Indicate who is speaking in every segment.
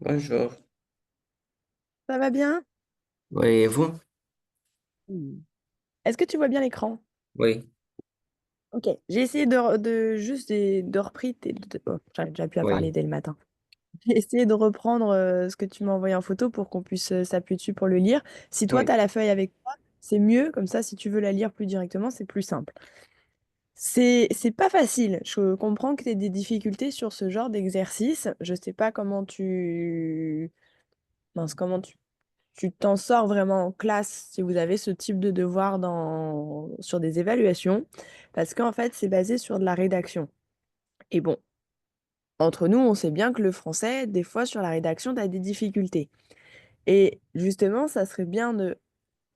Speaker 1: Bonjour.
Speaker 2: Ça va bien?
Speaker 1: Voyez-vous?
Speaker 2: Hmm. Est-ce que tu vois bien l'écran?
Speaker 1: Oui,
Speaker 2: Ok. J'ai essayé de repris oh, j'arrive déjà plus à parler
Speaker 1: oui,
Speaker 2: dès le matin. J'ai essayé de reprendre ce que tu m'as envoyé en photo pour qu'on puisse s'appuyer dessus pour le lire. Si toi, tu
Speaker 1: oui,
Speaker 2: as la feuille avec toi, c'est mieux. Comme ça, si tu veux la lire plus directement, c'est plus simple. C'est pas facile. Je comprends que tu aies des difficultés sur ce genre d'exercice. Je sais pas comment tu t'en sors vraiment en classe si vous avez ce type de devoir sur des évaluations, parce qu'en fait, c'est basé sur de la rédaction. Et bon, entre nous, on sait bien que le français, des fois, sur la rédaction, tu as des difficultés. Et justement, ça serait bien de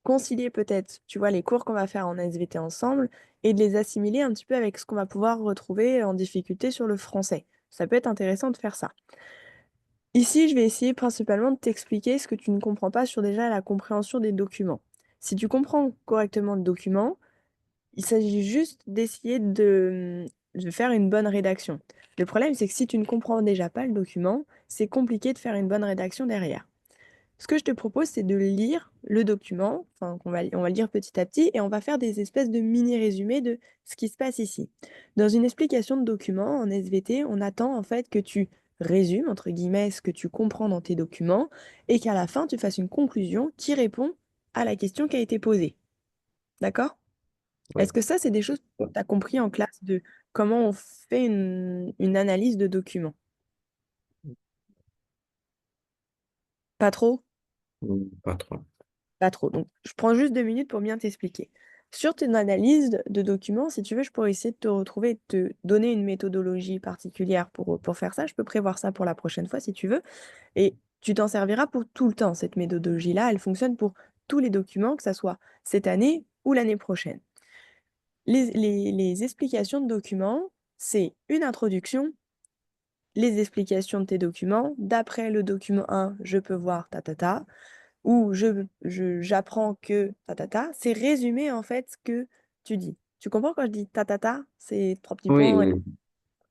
Speaker 2: concilier peut-être, tu vois, les cours qu'on va faire en SVT ensemble et de les assimiler un petit peu avec ce qu'on va pouvoir retrouver en difficulté sur le français. Ça peut être intéressant de faire ça. Ici, je vais essayer principalement de t'expliquer ce que tu ne comprends pas sur déjà la compréhension des documents. Si tu comprends correctement le document, il s'agit juste d'essayer de faire une bonne rédaction. Le problème, c'est que si tu ne comprends déjà pas le document, c'est compliqué de faire une bonne rédaction derrière. Ce que je te propose, c'est de lire le document, enfin, on va le lire petit à petit, et on va faire des espèces de mini-résumés de ce qui se passe ici. Dans une explication de document, en SVT, on attend en fait que tu résumes, entre guillemets, ce que tu comprends dans tes documents, et qu'à la fin, tu fasses une conclusion qui répond à la question qui a été posée. D'accord? Est-ce
Speaker 1: oui.
Speaker 2: que ça, c'est des choses que tu as compris en classe de comment on fait une analyse de document? Pas trop?
Speaker 1: Pas trop.
Speaker 2: Pas trop. Donc, je prends juste 2 minutes pour bien t'expliquer. Sur ton analyse de documents, si tu veux, je pourrais essayer de te retrouver, de te donner une méthodologie particulière pour faire ça. Je peux prévoir ça pour la prochaine fois si tu veux. Et tu t'en serviras pour tout le temps, cette méthodologie-là. Elle fonctionne pour tous les documents, que ça soit cette année ou l'année prochaine. Les explications de documents, c'est une introduction, les explications de tes documents. D'après le document 1, je peux voir ta ta ta où j'apprends que ta ta ta, c'est résumer en fait ce que tu dis. Tu comprends quand je dis ta ta ta, c'est trois petits
Speaker 1: Oui,
Speaker 2: points.
Speaker 1: oui,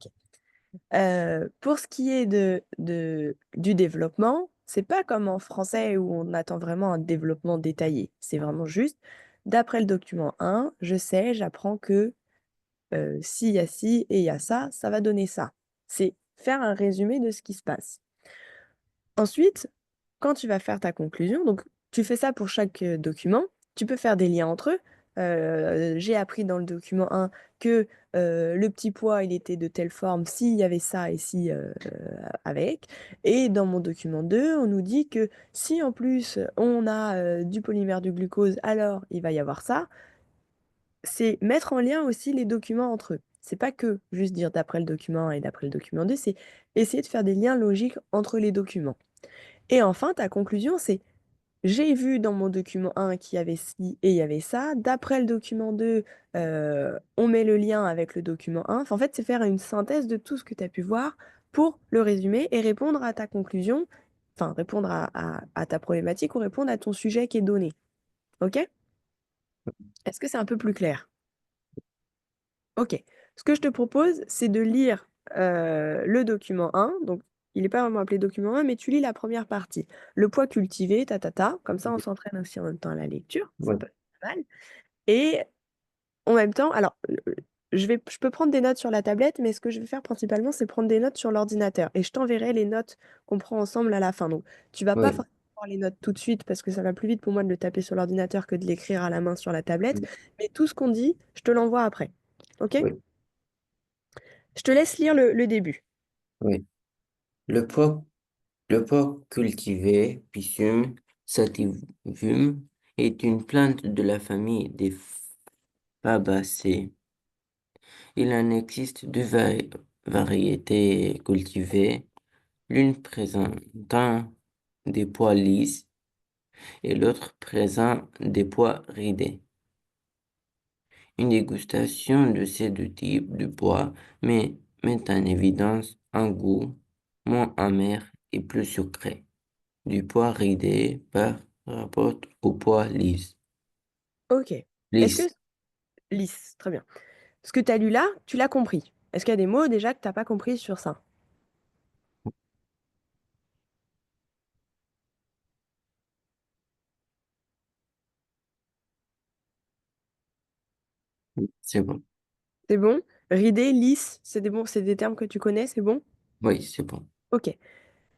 Speaker 2: Ok. Pour ce qui est du développement, c'est pas comme en français où on attend vraiment un développement détaillé. C'est vraiment juste, d'après le document 1, je sais, j'apprends que s'il y a ci et il y a ça, ça va donner ça. C'est faire un résumé de ce qui se passe. Ensuite, quand tu vas faire ta conclusion, donc tu fais ça pour chaque document, tu peux faire des liens entre eux. J'ai appris dans le document 1 que le petit pois, il était de telle forme s'il y avait ça et si avec. Et dans mon document 2, on nous dit que si en plus on a du polymère du glucose, alors il va y avoir ça. C'est mettre en lien aussi les documents entre eux. C'est pas que juste dire d'après le document 1 et d'après le document 2, c'est essayer de faire des liens logiques entre les documents. Et enfin, ta conclusion, c'est j'ai vu dans mon document 1 qu'il y avait ci et il y avait ça. D'après le document 2, on met le lien avec le document 1. Enfin, en fait, c'est faire une synthèse de tout ce que tu as pu voir pour le résumer et répondre à ta conclusion, enfin, répondre à ta problématique ou répondre à ton sujet qui est donné. OK? Est-ce que c'est un peu plus clair? OK. Ce que je te propose, c'est de lire le document 1. Donc, il n'est pas vraiment appelé document 1, mais tu lis la première partie. Le poids cultivé, ta, ta, ta. Comme ça, on s'entraîne aussi en même temps à la lecture. Ça
Speaker 1: oui,
Speaker 2: peut être pas mal. Et en même temps, alors, je peux prendre des notes sur la tablette, mais ce que je vais faire principalement, c'est prendre des notes sur l'ordinateur. Et je t'enverrai les notes qu'on prend ensemble à la fin. Donc, tu vas pas
Speaker 1: oui,
Speaker 2: forcément voir les notes tout de suite parce que ça va plus vite pour moi de le taper sur l'ordinateur que de l'écrire à la main sur la tablette. Mais tout ce qu'on dit, je te l'envoie après. OK?
Speaker 1: oui,
Speaker 2: Je te laisse lire le début.
Speaker 1: oui. Le porc, le porc cultivé, Piscium sativum, est une plante de la famille des Fabacées. Il en existe deux variétés cultivées, l'une présentant des pois lisses et l'autre présente des pois ridés. Une dégustation de ces deux types de bois met en évidence un goût moins amer et plus sucré du pois ridé par rapport au pois lisse.
Speaker 2: Ok. Est-ce que...
Speaker 1: Lisse.
Speaker 2: Lisse, très bien. Ce que tu as lu là, tu l'as compris. Est-ce qu'il y a des mots déjà que tu n'as pas compris sur ça?
Speaker 1: C'est bon.
Speaker 2: C'est bon? Ridé, lisse, c'est des termes que tu connais, c'est bon?
Speaker 1: Oui, c'est bon.
Speaker 2: Ok.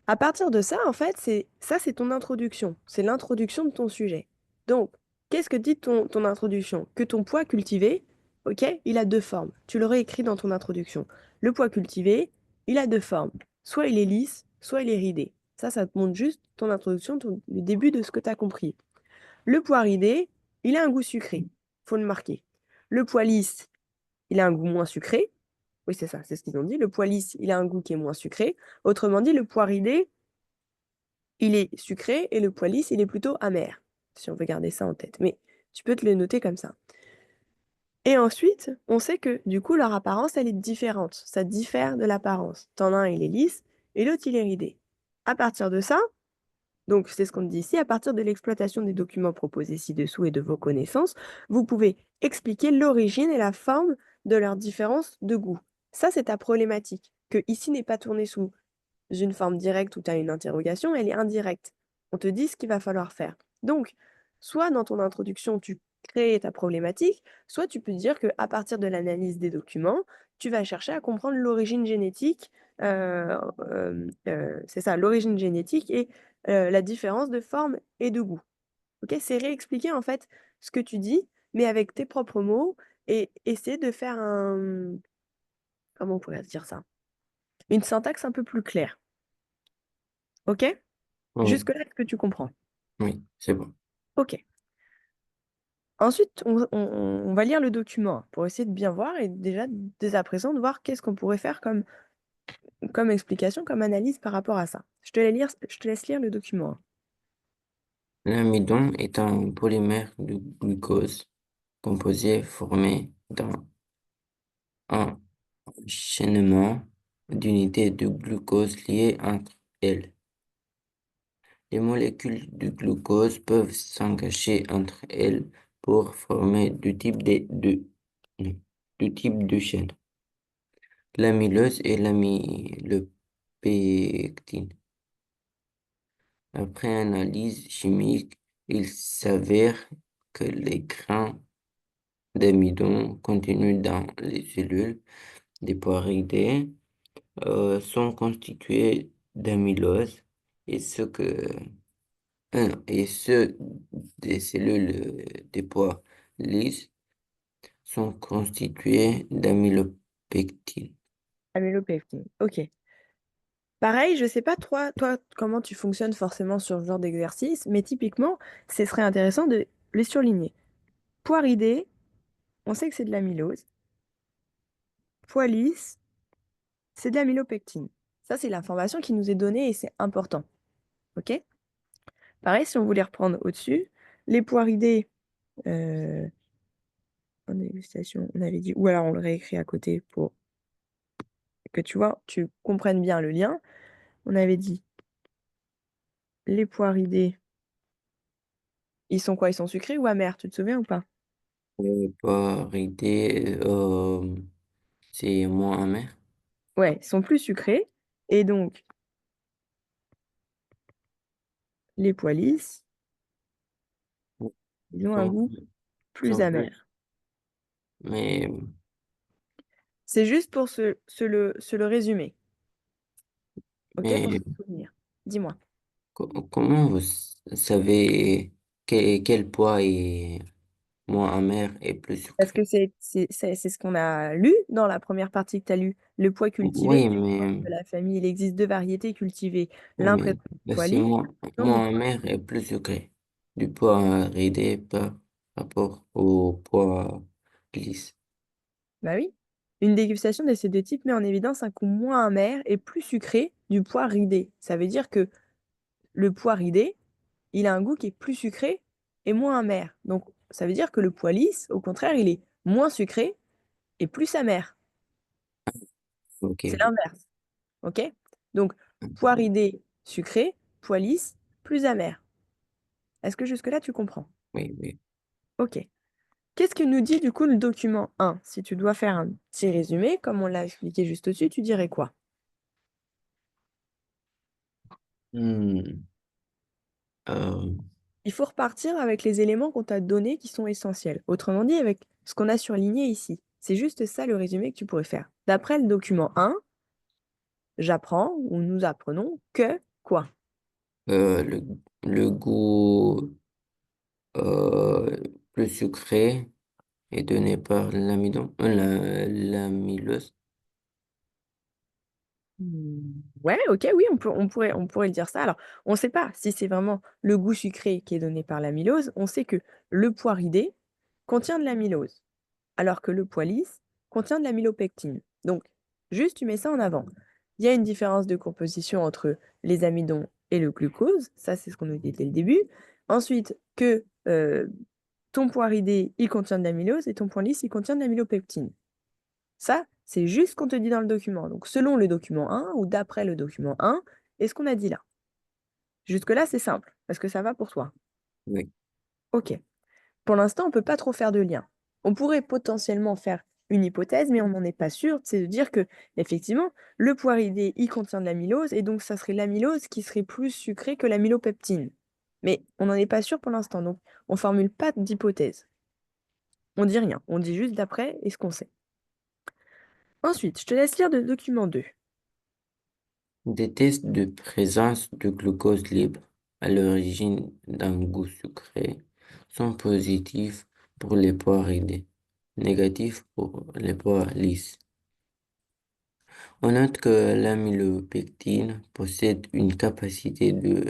Speaker 2: À partir de ça, en fait, c'est ton introduction. C'est l'introduction de ton sujet. Donc, qu'est-ce que dit ton introduction? Que ton poids cultivé, ok, il a deux formes. Tu l'aurais écrit dans ton introduction. Le poids cultivé, il a deux formes. Soit il est lisse, soit il est ridé. Ça te montre juste ton introduction, le début de ce que tu as compris. Le pois ridé, il a un goût sucré. Faut le marquer. Le pois lisse, il a un goût moins sucré. Oui, c'est ça, c'est ce qu'ils ont dit. Le pois lisse, il a un goût qui est moins sucré. Autrement dit, le pois ridé, il est sucré et le pois lisse, il est plutôt amer, si on veut garder ça en tête. Mais tu peux te le noter comme ça. Et ensuite, on sait que du coup, leur apparence, elle est différente. Ça diffère de l'apparence. T'en as un, il est lisse et l'autre, il est ridé. À partir de ça, donc c'est ce qu'on dit ici, à partir de l'exploitation des documents proposés ci-dessous et de vos connaissances, vous pouvez expliquer l'origine et la forme de leur différence de goût. Ça, c'est ta problématique, que ici n'est pas tournée sous une forme directe où tu as une interrogation, elle est indirecte. On te dit ce qu'il va falloir faire. Donc, soit dans ton introduction, tu crées ta problématique, soit tu peux dire qu'à partir de l'analyse des documents, tu vas chercher à comprendre l'origine génétique, c'est ça, l'origine génétique et la différence de forme et de goût. Ok, c'est réexpliquer en fait ce que tu dis, mais avec tes propres mots et essayer de faire un, comment on pourrait dire ça? Une syntaxe un peu plus claire. Ok?
Speaker 1: Oui,
Speaker 2: Jusque-là, est-ce que tu comprends?
Speaker 1: oui, c'est bon.
Speaker 2: Ok. Ensuite, on va lire le document pour essayer de bien voir et déjà, dès à présent, de voir qu'est-ce qu'on pourrait faire comme explication, comme analyse par rapport à ça. Je te laisse lire le document.
Speaker 1: L'amidon est un polymère de glucose composé formé d'un enchaînement d'unités de glucose liées entre elles. Les molécules du glucose peuvent s'engager entre elles pour former deux types de chaînes, l'amylose et l'amylopectine. Après analyse chimique, il s'avère que les grains d'amidon contenus dans les cellules des poiridés sont constitués d'amylose et et ceux des cellules des pois lisses sont constitués d'amylopectine.
Speaker 2: Amylopectine. Ok. Pareil, je sais pas toi, comment tu fonctionnes forcément sur ce genre d'exercice, mais typiquement, ce serait intéressant de les surligner. Poiridé, on sait que c'est de l'amylose. Pois lisse, c'est de l'amylopectine. Ça, c'est l'information qui nous est donnée et c'est important. Ok? Pareil, si on voulait reprendre au-dessus, les poiridés, euh, en dégustation, on avait dit, ou alors on le réécrit à côté pour que tu vois, tu comprennes bien le lien. On avait dit, les poiridés, ils sont quoi? Ils sont sucrés ou amers? Tu te souviens ou pas?
Speaker 1: Poiridés, c'est moins amer.
Speaker 2: Ouais, ils sont plus sucrés. Et donc, les pois lisses, ils ont un
Speaker 1: Sont,
Speaker 2: goût plus
Speaker 1: sont plus,
Speaker 2: amer.
Speaker 1: mais,
Speaker 2: C'est juste pour se le résumer. OK? Pour
Speaker 1: mais
Speaker 2: se souvenir. Dis-moi.
Speaker 1: comment vous savez quel poids est moins amer et plus
Speaker 2: Parce
Speaker 1: sucré?
Speaker 2: que c'est ce qu'on a lu dans la première partie que tu as lu. Le pois cultivé
Speaker 1: Oui,
Speaker 2: est une branche de la famille. Il existe deux variétés cultivées. L'un
Speaker 1: mais
Speaker 2: présente du
Speaker 1: bah,
Speaker 2: pois
Speaker 1: c'est
Speaker 2: lisse, l'autre du
Speaker 1: moins
Speaker 2: pois.
Speaker 1: amer et plus sucré. Du poids ridé par rapport au poids lisse.
Speaker 2: Bah oui. Une dégustation de ces deux types met en évidence un goût moins amer et plus sucré du pois ridé. Ça veut dire que le pois ridé, il a un goût qui est plus sucré et moins amer. Donc, ça veut dire que le pois lisse, au contraire, il est moins sucré et plus amer.
Speaker 1: Ok,
Speaker 2: C'est l'inverse. OK? Donc, pois ridé, sucré, pois lisse, plus amer. Est-ce que jusque-là, tu comprends?
Speaker 1: oui, oui.
Speaker 2: OK. Qu'est-ce que nous dit du coup le document 1? Si tu dois faire un petit résumé, comme on l'a expliqué juste au-dessus, tu dirais quoi?
Speaker 1: Hmm, euh,
Speaker 2: Il faut repartir avec les éléments qu'on t'a donnés qui sont essentiels. Autrement dit, avec ce qu'on a surligné ici. C'est juste ça le résumé que tu pourrais faire. D'après le document 1, j'apprends ou nous apprenons que quoi?
Speaker 1: Euh, le, le goût euh, plus sucré est donné par l'amylose.
Speaker 2: Ouais, ok, oui, on pourrait dire ça. Alors, on ne sait pas si c'est vraiment le goût sucré qui est donné par l'amylose. On sait que le poiridé contient de l'amylose, alors que le pois lisse contient de l'amylopectine. Donc, juste, tu mets ça en avant. Il y a une différence de composition entre les amidons et le glucose. Ça, c'est ce qu'on nous dit dès le début. Ensuite, que ton poiridé, il contient de l'amylose et ton pois lisse, il contient de l'amylopectine. Ça, c'est juste ce qu'on te dit dans le document. Donc, selon le document 1 ou d'après le document 1, et ce qu'on a dit là. Jusque-là, c'est simple. Est-ce que ça va pour toi?
Speaker 1: Oui.
Speaker 2: OK. Pour l'instant, on ne peut pas trop faire de lien. On pourrait potentiellement faire une hypothèse, mais on n'en est pas sûr. C'est de dire que, effectivement, le poiridé, il contient de l'amylose, et donc ça serait l'amylose qui serait plus sucrée que l'amylopeptine. Mais on n'en est pas sûr pour l'instant, donc on ne formule pas d'hypothèse. On dit rien, on dit juste d'après et ce qu'on sait. Ensuite, je te laisse lire le document 2.
Speaker 1: Des tests de présence de glucose libre à l'origine d'un goût sucré sont positifs pour les pois ridés, négatifs pour les pois lisses. On note que l'amylopectine possède une capacité de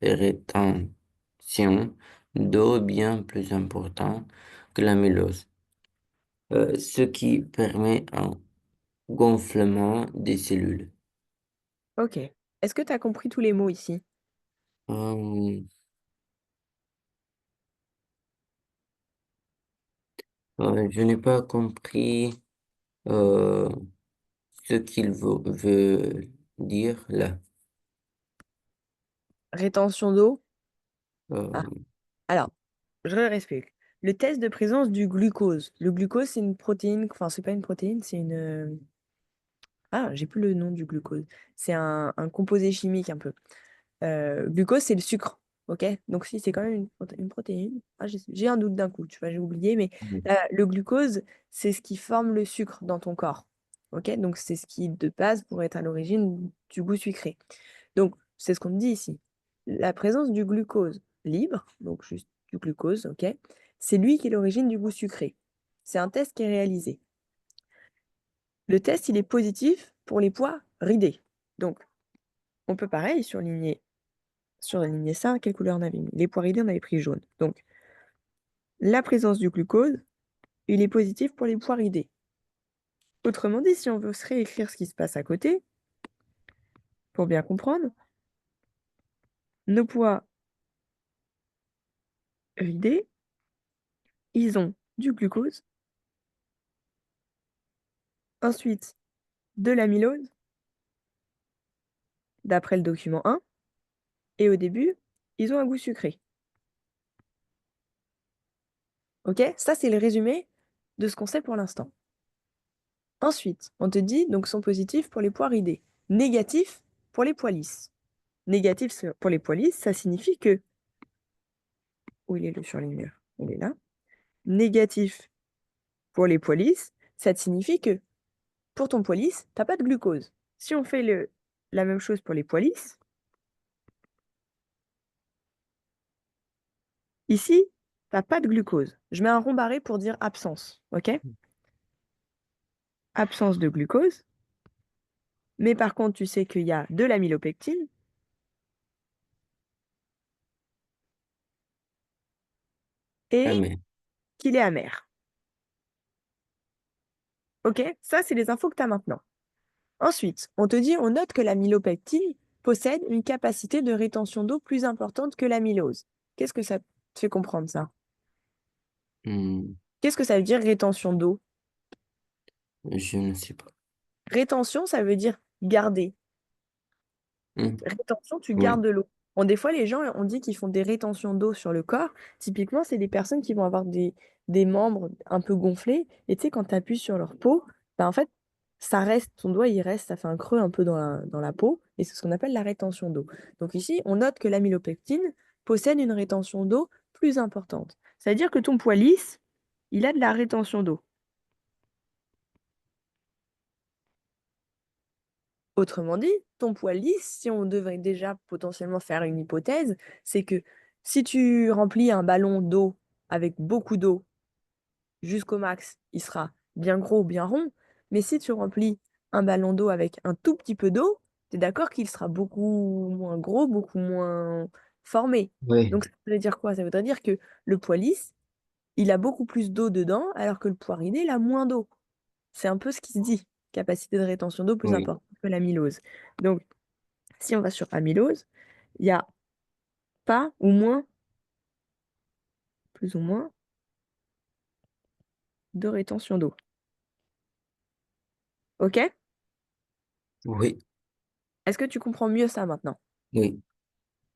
Speaker 1: rétention d'eau bien plus importante que l'amylose, ce qui permet un gonflement des cellules.
Speaker 2: Ok. Est-ce que tu as compris tous les mots ici?
Speaker 1: Euh, je n'ai pas compris euh, ce qu'il veut dire là.
Speaker 2: Rétention d'eau? Ah,
Speaker 1: Euh,
Speaker 2: alors, je réexplique. Le test de présence du glucose. Le glucose, c'est une protéine, enfin, c'est pas une protéine, c'est une. Ah, j'ai plus le nom du glucose. C'est un composé chimique un peu. Glucose, c'est le sucre. Ok? Donc, si, c'est quand même une protéine. Ah, j'ai un doute d'un coup, tu vois, j'ai oublié, mais le glucose, c'est ce qui forme le sucre dans ton corps. Ok? Donc, c'est ce qui, de base, pourrait être à l'origine du goût sucré. Donc, c'est ce qu'on me dit ici. La présence du glucose libre, donc juste du glucose, ok, c'est lui qui est l'origine du goût sucré. C'est un test qui est réalisé. Le test, il est positif pour les pois ridés. Donc, on peut pareil surligner ça. Quelle couleur on avait mis? Les pois ridés, on avait pris jaune. Donc, la présence du glucose, il est positif pour les pois ridés. Autrement dit, si on veut se réécrire ce qui se passe à côté, pour bien comprendre, nos pois ridés, ils ont du glucose, ensuite de l'amylose, d'après le document 1, et au début, ils ont un goût sucré. Ok? Ça, c'est le résumé de ce qu'on sait pour l'instant. Ensuite, on te dit donc sont positifs pour les pois ridés, négatifs pour les pois lisses. Négatif pour les pois lisses, ça signifie que. Où il est le surligneur? Il est là. Négatif pour les pois lisses, ça signifie que pour ton pois lisse, t'as pas de glucose. Si on fait la même chose pour les pois lisses, ici, t'as pas de glucose. Je mets un rond barré pour dire absence. Ok? Absence de glucose. Mais par contre, tu sais qu'il y a de l'amylopectine et
Speaker 1: Amen.
Speaker 2: qu'il est amer. Ok? Ça, c'est les infos que tu as maintenant. Ensuite, on te dit, on note que l'amylopectine possède une capacité de rétention d'eau plus importante que l'amylose. Qu'est-ce que ça te fait comprendre ça?
Speaker 1: Hmm,
Speaker 2: Qu'est-ce que ça veut dire rétention d'eau?
Speaker 1: je ne sais pas.
Speaker 2: Rétention, ça veut dire garder.
Speaker 1: Hmm,
Speaker 2: Rétention, tu
Speaker 1: oui.
Speaker 2: gardes de l'eau. Bon, des fois, les gens, on dit qu'ils font des rétentions d'eau sur le corps. Typiquement, c'est des personnes qui vont avoir des membres un peu gonflés. Et tu sais, quand tu appuies sur leur peau, bah, en fait, ça reste, ton doigt, il reste, ça fait un creux un peu dans la peau. Et c'est ce qu'on appelle la rétention d'eau. Donc ici, on note que l'amylopectine possède une rétention d'eau plus importante. C'est-à-dire que ton poids lisse, il a de la rétention d'eau. Autrement dit, ton poids lisse, si on devrait déjà potentiellement faire une hypothèse, c'est que si tu remplis un ballon d'eau avec beaucoup d'eau jusqu'au max, il sera bien gros, bien rond. Mais si tu remplis un ballon d'eau avec un tout petit peu d'eau, tu es d'accord qu'il sera beaucoup moins gros, beaucoup moins formé.
Speaker 1: Oui,
Speaker 2: Donc ça veut dire quoi? Ça voudrait dire que le poids lisse, il a beaucoup plus d'eau dedans, alors que le poids ridé, il a moins d'eau. C'est un peu ce qui se dit. Capacité de rétention d'eau plus
Speaker 1: oui,
Speaker 2: importante que l'amylose. Donc, si on va sur amylose, il y a pas ou moins, plus ou moins, de rétention d'eau. OK?
Speaker 1: oui,
Speaker 2: Est-ce que tu comprends mieux ça maintenant?
Speaker 1: oui,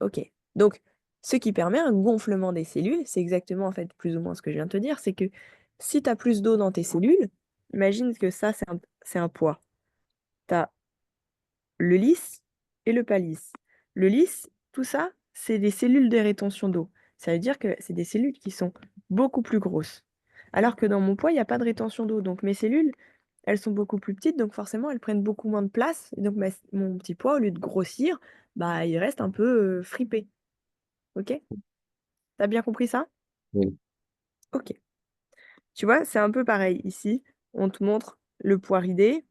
Speaker 2: OK. Donc, ce qui permet un gonflement des cellules, c'est exactement en fait plus ou moins ce que je viens de te dire, c'est que si tu as plus d'eau dans tes cellules, imagine que ça, c'est un poids. Tu as le lisse et le pas lisse. Le lisse, tout ça, c'est des cellules de rétention d'eau. Ça veut dire que c'est des cellules qui sont beaucoup plus grosses. Alors que dans mon poids, il n'y a pas de rétention d'eau. Donc mes cellules, elles sont beaucoup plus petites, donc forcément, elles prennent beaucoup moins de place. Et donc mon petit poids, au lieu de grossir, bah, il reste un peu fripé. OK? T'as bien compris ça?
Speaker 1: oui,
Speaker 2: OK. Tu vois, c'est un peu pareil ici. On te montre le poids ridé.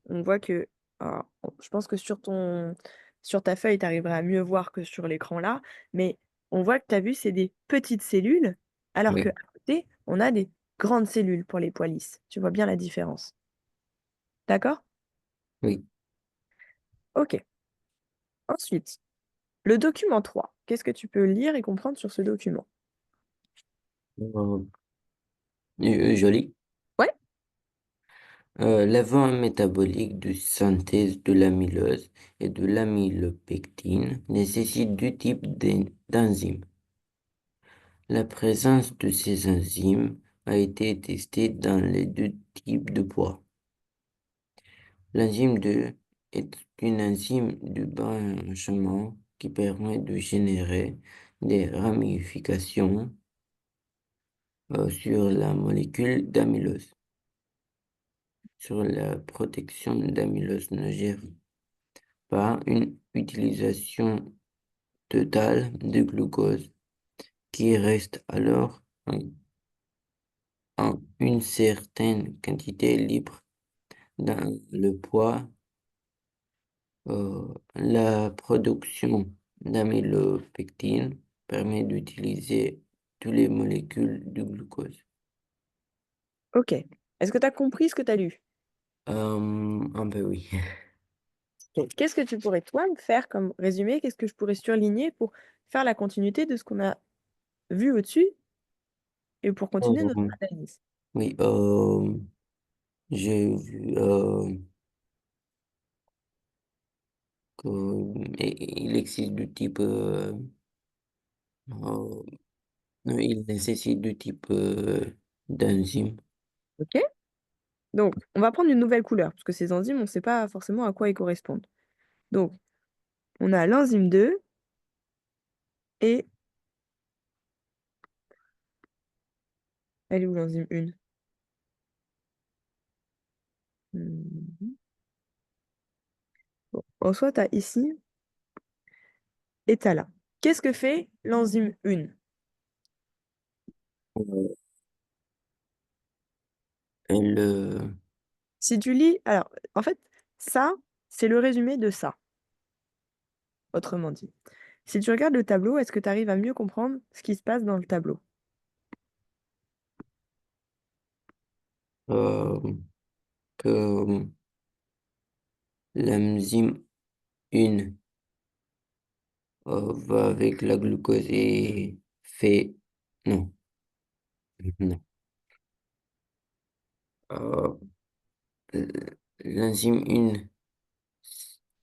Speaker 2: On voit que, alors, je pense que sur ta feuille, tu arriveras à mieux voir que sur l'écran là, mais on voit que tu as vu, c'est des petites cellules, alors qu'à
Speaker 1: oui,
Speaker 2: côté, on a des grandes cellules pour les poids lisses. Tu vois bien la différence. D'accord?
Speaker 1: oui.
Speaker 2: OK. Ensuite, le document 3. Qu'est-ce que tu peux lire et comprendre sur ce document?
Speaker 1: Euh, joli.
Speaker 2: Ouais?
Speaker 1: L'avant métabolique de synthèse de l'amylose et de l'amylopectine nécessite deux types d'enzymes. La présence de ces enzymes a été testée dans les deux types de poids. L'enzyme 2 est une enzyme de branchement qui permet de générer des ramifications sur la molécule d'amylose. Sur la protection d'amylose ne gère pas une utilisation totale de glucose qui reste alors en une certaine quantité libre dans le poids. La production d'amylopectine permet d'utiliser toutes les molécules du glucose.
Speaker 2: OK. Est-ce que tu as compris ce que tu as lu?
Speaker 1: Un peu oui.
Speaker 2: OK. Qu'est-ce que tu pourrais, toi, me faire comme résumé? Qu'est-ce que je pourrais surligner pour faire la continuité de ce qu'on a vu au-dessus et pour continuer notre
Speaker 1: Euh,
Speaker 2: analyse?
Speaker 1: oui, j'ai vu qu'il existe deux types, euh, il nécessite deux types d'enzymes.
Speaker 2: OK? Donc, on va prendre une nouvelle couleur, parce que ces enzymes, on ne sait pas forcément à quoi ils correspondent. Donc, on a l'enzyme 2 et elle est où l'enzyme 1? Mhm. Bon, en soi, tu as ici et tu as là. Qu'est-ce que fait l'enzyme 1?
Speaker 1: Euh, Elle,
Speaker 2: Si tu lis, alors, en fait, ça, c'est le résumé de ça, autrement dit. Si tu regardes le tableau, est-ce que tu arrives à mieux comprendre ce qui se passe dans le tableau?
Speaker 1: euh, que l'enzyme 1 va avec la glucose et fait... Non, non. Euh, l'enzyme 1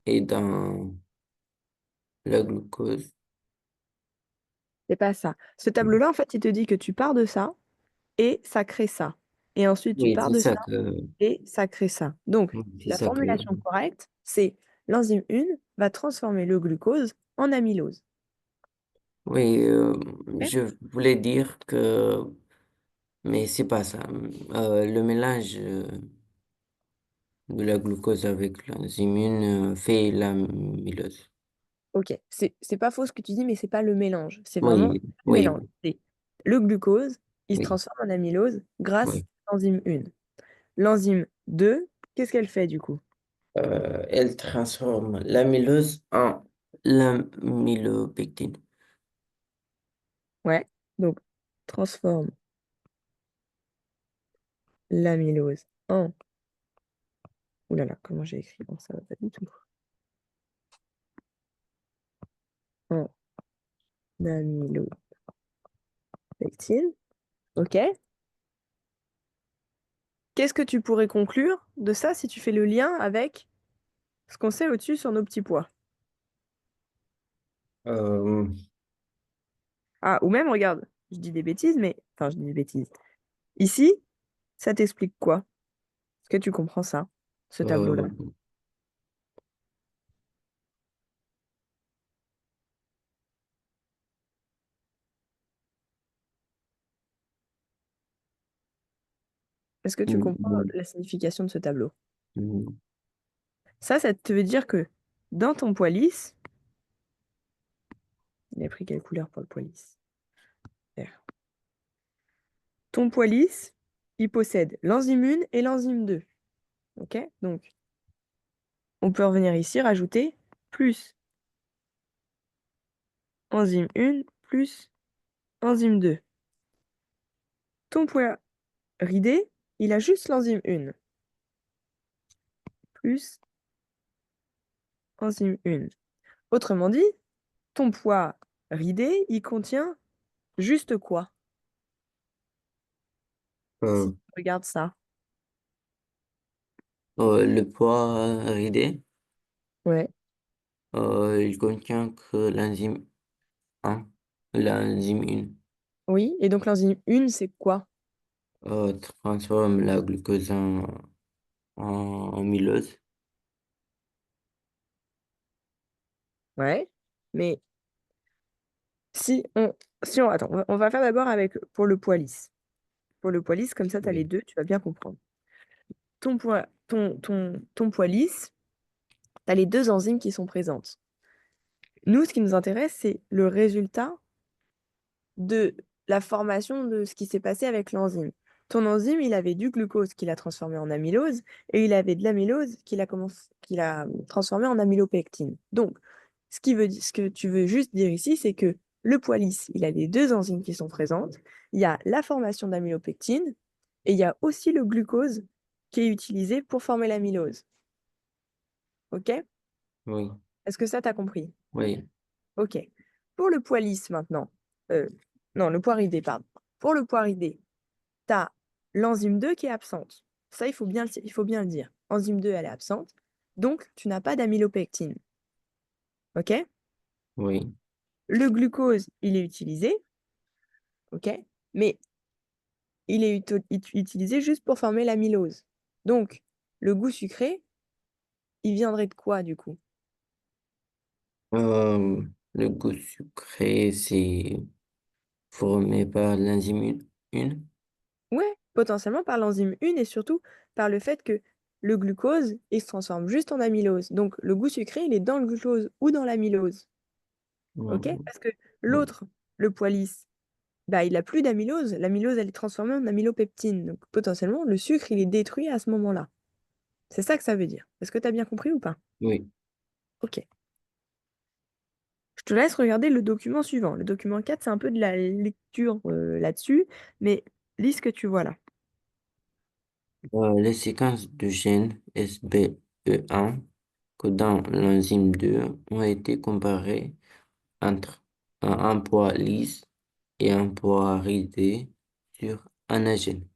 Speaker 1: est dans la glucose.
Speaker 2: C'est pas ça. Ce tableau-là, en fait, il te dit que tu pars de ça et ça crée ça. Et ensuite, tu
Speaker 1: Oui,
Speaker 2: pars
Speaker 1: c'est
Speaker 2: de ça
Speaker 1: ça que...
Speaker 2: et ça crée ça. Donc,
Speaker 1: oui, c'est
Speaker 2: la
Speaker 1: ça que...
Speaker 2: formulation correcte, c'est l'enzyme 1 va transformer le glucose en amylose.
Speaker 1: Oui,
Speaker 2: Ok.
Speaker 1: je voulais dire que, mais c'est pas ça. Le mélange de la glucose avec l'enzyme fait l'amylose.
Speaker 2: Ok, c'est pas faux ce que tu dis, mais c'est pas le mélange. C'est vraiment
Speaker 1: Oui,
Speaker 2: le
Speaker 1: oui,
Speaker 2: mélange. C'est le glucose, il se
Speaker 1: oui,
Speaker 2: transforme en amylose grâce
Speaker 1: oui.
Speaker 2: à l'enzyme 1. L'enzyme 2, qu'est-ce qu'elle fait du coup?
Speaker 1: Elle transforme l'amylose en l'amylopectine.
Speaker 2: Ouais, donc transforme l'amylose en... Ouh là là, comment j'ai écrit? Bon, ça va pas du tout. En amylopectine. Ok. Qu'est-ce que tu pourrais conclure de ça si tu fais le lien avec ce qu'on sait au-dessus sur nos petits pois?
Speaker 1: Euh,
Speaker 2: Ah, ou même, regarde, je dis des bêtises, mais... Enfin, je dis des bêtises. Ici, ça t'explique quoi? Est-ce que tu comprends ça, ce tableau-là?
Speaker 1: euh,
Speaker 2: Est-ce que tu comprends
Speaker 1: mm,
Speaker 2: la signification de ce tableau?
Speaker 1: mm,
Speaker 2: Ça te veut dire que dans ton pois lisse, il a pris quelle couleur pour le pois lisse? Vert. Ton pois lisse, il possède l'enzyme 1 et l'enzyme 2. Ok? Donc, on peut revenir ici, rajouter plus enzyme 1 plus enzyme 2. Ton pois ridé, il a juste l'enzyme 1 plus enzyme 1. Autrement dit, ton pois ridé, il contient juste quoi? Si
Speaker 1: euh,
Speaker 2: tu regardes ça.
Speaker 1: le pois ridé,
Speaker 2: Ouais.
Speaker 1: il contient que l'enzyme 1, l'enzyme 1,
Speaker 2: Oui, et donc l'enzyme 1, c'est quoi?
Speaker 1: transforme la glucose en amylose.
Speaker 2: Ouais. Mais si on, si on, attends, on va faire d'abord avec pour le pois lisse. Pour le pois lisse, comme ça, tu as les
Speaker 1: Oui,
Speaker 2: deux, tu vas bien comprendre. Ton pois lisse, tu as les deux enzymes qui sont présentes. Nous, ce qui nous intéresse, c'est le résultat de la formation de ce qui s'est passé avec l'enzyme. Ton enzyme, il avait du glucose qu'il a transformé en amylose et il avait de l'amylose qu'il a transformé en amylopectine. Donc, ce que tu veux juste dire ici, c'est que le pois lisse, il a les deux enzymes qui sont présentes. Il y a la formation d'amylopectine et il y a aussi le glucose qui est utilisé pour former l'amylose. OK?
Speaker 1: oui,
Speaker 2: Est-ce que ça, t'as compris?
Speaker 1: oui.
Speaker 2: OK. Pour le pois lisse maintenant, euh, non, le poiridé, pardon. Pour le poiridé, tu as l'enzyme 2 qui est absente. Ça, il faut bien le dire. Enzyme 2, elle est absente. Donc, tu n'as pas d'amylopectine. OK?
Speaker 1: Oui.
Speaker 2: Le glucose, il est utilisé. OK? Mais il est utilisé juste pour former l'amylose. Donc, le goût sucré, il viendrait de quoi, du coup?
Speaker 1: Le goût sucré, c'est formé par l'enzyme 1.
Speaker 2: Ouais, potentiellement par l'enzyme 1 et surtout par le fait que le glucose, il se transforme juste en amylose. Donc, le goût sucré, il est dans le glucose ou dans l'amylose. OK?
Speaker 1: Mm,
Speaker 2: Parce que
Speaker 1: oui,
Speaker 2: l'autre, le pois lisse, bah, il a plus d'amylose. L'amylose, elle est transformée en amylopeptine. Donc, potentiellement, le sucre, il est détruit à ce moment-là. C'est ça que ça veut dire. Est-ce que tu as bien compris ou pas?
Speaker 1: oui.
Speaker 2: OK. Je te laisse regarder le document suivant. Le document 4, c'est un peu de la lecture là-dessus, mais lis ce que tu vois là.
Speaker 1: Les séquences de gènes SBE1 codant l'enzyme 2 ont été comparées entre un poids lisse et un poids ridé sur Anagène.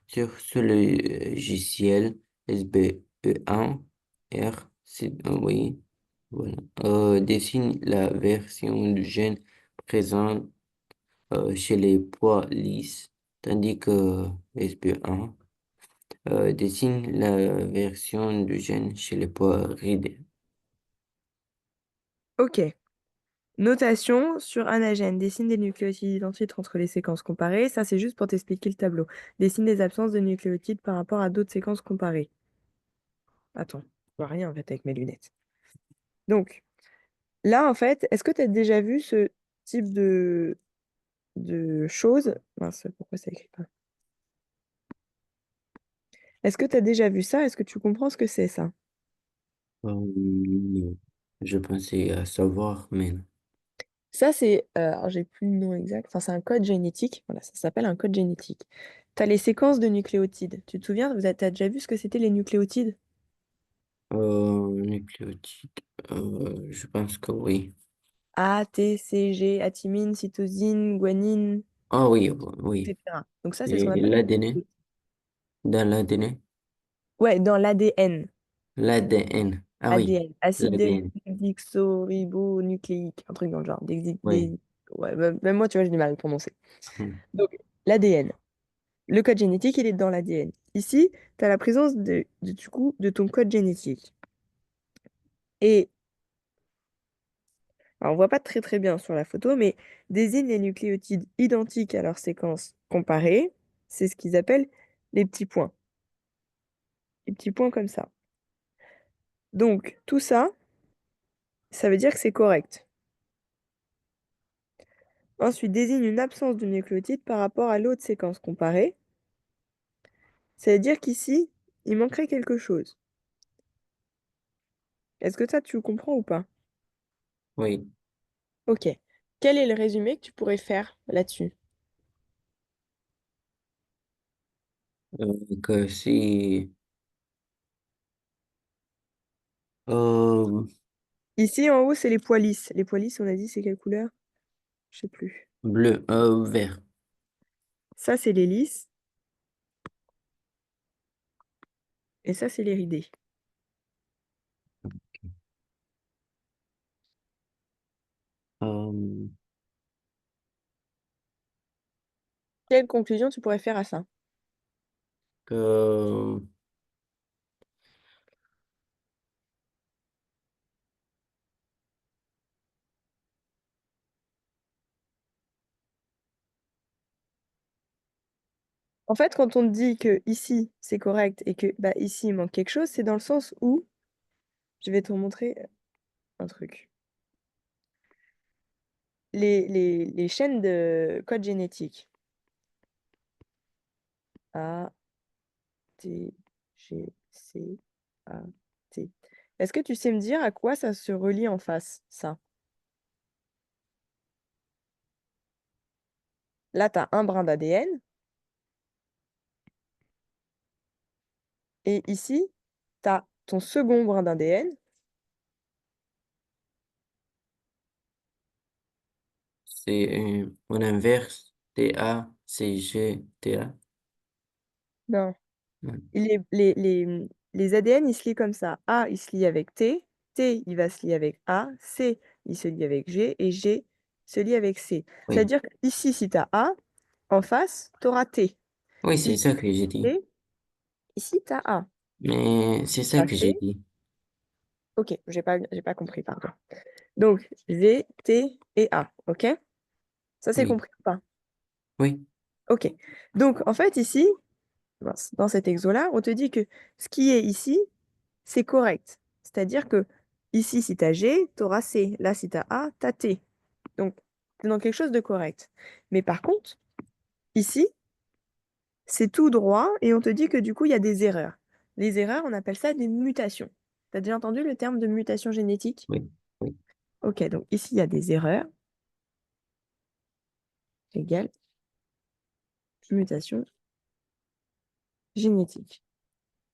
Speaker 1: Sur ce logiciel SBE1, R, oui, voilà, dessine la version du gène présente chez les poids lisses, tandis que SB1 dessine la version du gène chez les poids ridés.
Speaker 2: OK. Notation sur anagène. Dessine des nucléotides identiques entre les séquences comparées. Ça, c'est juste pour t'expliquer le tableau. Dessine des absences de nucléotides par rapport à d'autres séquences comparées. Attends, je vois rien en fait avec mes lunettes. Donc, là, en fait, est-ce que tu as déjà vu ce type de choses? Mince, pourquoi ça écrit pas? Est-ce que tu as déjà vu ça? Est-ce que tu comprends ce que c'est ça?
Speaker 1: Non. Je pensais à savoir, mais non.
Speaker 2: Ça, c'est, alors j'ai plus le nom exact, enfin, c'est un code génétique. Voilà, ça s'appelle un code génétique. Tu as les séquences de nucléotides. Tu te souviens, t'as déjà vu ce que c'était les nucléotides?
Speaker 1: Nucléotide, je pense que oui.
Speaker 2: A, T, C, G, athymine, cytosine, guanine,
Speaker 1: Ah oui, oui.
Speaker 2: etc. Donc ça, c'est ce qu'on
Speaker 1: Et
Speaker 2: appelle
Speaker 1: l'ADN, dans l'ADN,
Speaker 2: ouais, dans l'ADN.
Speaker 1: l'ADN. Ah oui,
Speaker 2: ADN, acide
Speaker 1: l'ADN.
Speaker 2: déoxyribonucléique, un truc dans le genre.
Speaker 1: Oui.
Speaker 2: Ouais, même moi, tu vois, j'ai du mal à le prononcer. Donc, l'ADN. Le code génétique, il est dans l'ADN. Ici, tu as la présence du coup, de ton code génétique. Et alors, on voit pas très très bien sur la photo, mais désigne les nucléotides identiques à leur séquence comparée. C'est ce qu'ils appellent les petits points. Les petits points comme ça. Donc, tout ça, ça veut dire que c'est correct. Ensuite, désigne une absence de nucléotide par rapport à l'autre séquence comparée. Ça veut dire qu'ici, il manquerait quelque chose. Est-ce que ça, tu comprends ou pas?
Speaker 1: Oui.
Speaker 2: Ok. Quel est le résumé que tu pourrais faire là-dessus?
Speaker 1: Que si euh,
Speaker 2: Ici, en haut, c'est les poids lisses. Les poids lisses, on a dit, c'est quelle couleur? Je sais plus.
Speaker 1: bleu, vert.
Speaker 2: Ça, c'est les lisses. Et ça, c'est les ridés.
Speaker 1: Euh,
Speaker 2: Quelle conclusion tu pourrais faire à ça?
Speaker 1: que
Speaker 2: En fait, quand on te dit que ici, c'est correct et que bah, ici, il manque quelque chose, c'est dans le sens où, je vais te montrer un truc. Les chaînes de code génétique. A, T, G, C, A, T. Est-ce que tu sais me dire à quoi ça se relie en face, ça? Là, tu as un brin d'ADN et ici, tu as ton second brin d'ADN.
Speaker 1: c'est en inverse, TA, CG, TA.
Speaker 2: Non. Les ADN, ils se lient comme ça. A, il se lie avec T. T, il va se lier avec A. C, il se lie avec G. Et G se lie avec C.
Speaker 1: Oui,
Speaker 2: C'est-à-dire qu'ici, si tu as A, en face, tu auras T.
Speaker 1: oui, c'est
Speaker 2: Ici,
Speaker 1: ça que j'ai dit.
Speaker 2: T. Ici, tu as A.
Speaker 1: Mais c'est ça
Speaker 2: T'as
Speaker 1: que j'ai
Speaker 2: C.
Speaker 1: dit.
Speaker 2: Ok, j'ai pas compris, pardon. Donc, V, T et A. Ok? Ça, c'est
Speaker 1: Oui,
Speaker 2: compris ou pas?
Speaker 1: oui,
Speaker 2: Ok. Donc, en fait, ici, mince, dans cet exo-là, on te dit que ce qui est ici, c'est correct. C'est-à-dire que ici, si tu as G, tu auras C. Là, si tu as A, tu as T. Donc, tu es dans quelque chose de correct. Mais par contre, ici, c'est tout droit et on te dit que du coup, il y a des erreurs. Les erreurs, on appelle ça des mutations. Tu as déjà entendu le terme de mutation génétique?
Speaker 1: oui, oui.
Speaker 2: Ok, donc ici, il y a des erreurs égale mutation génétique.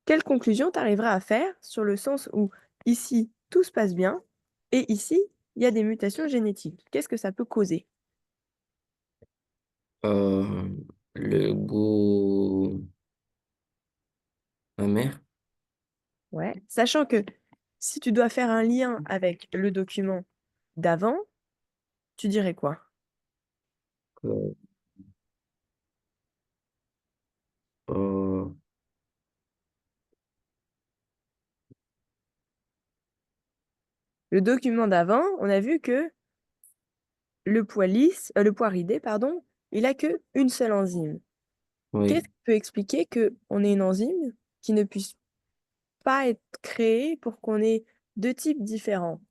Speaker 2: Quelle conclusion tu arriveras à faire sur le sens où ici, tout se passe bien et ici, il y a des mutations génétiques? Qu'est-ce que ça peut causer?
Speaker 1: Euh, le goût amer,
Speaker 2: Ouais. Sachant que si tu dois faire un lien avec le document d'avant, tu dirais quoi?
Speaker 1: que, euh,
Speaker 2: Le document d'avant, on a vu que le poids ridé, pardon, il a que une seule enzyme. Qu'est-ce
Speaker 1: Oui.
Speaker 2: qui peut expliquer qu'on ait une enzyme qui ne puisse pas être créée pour qu'on ait deux types différents?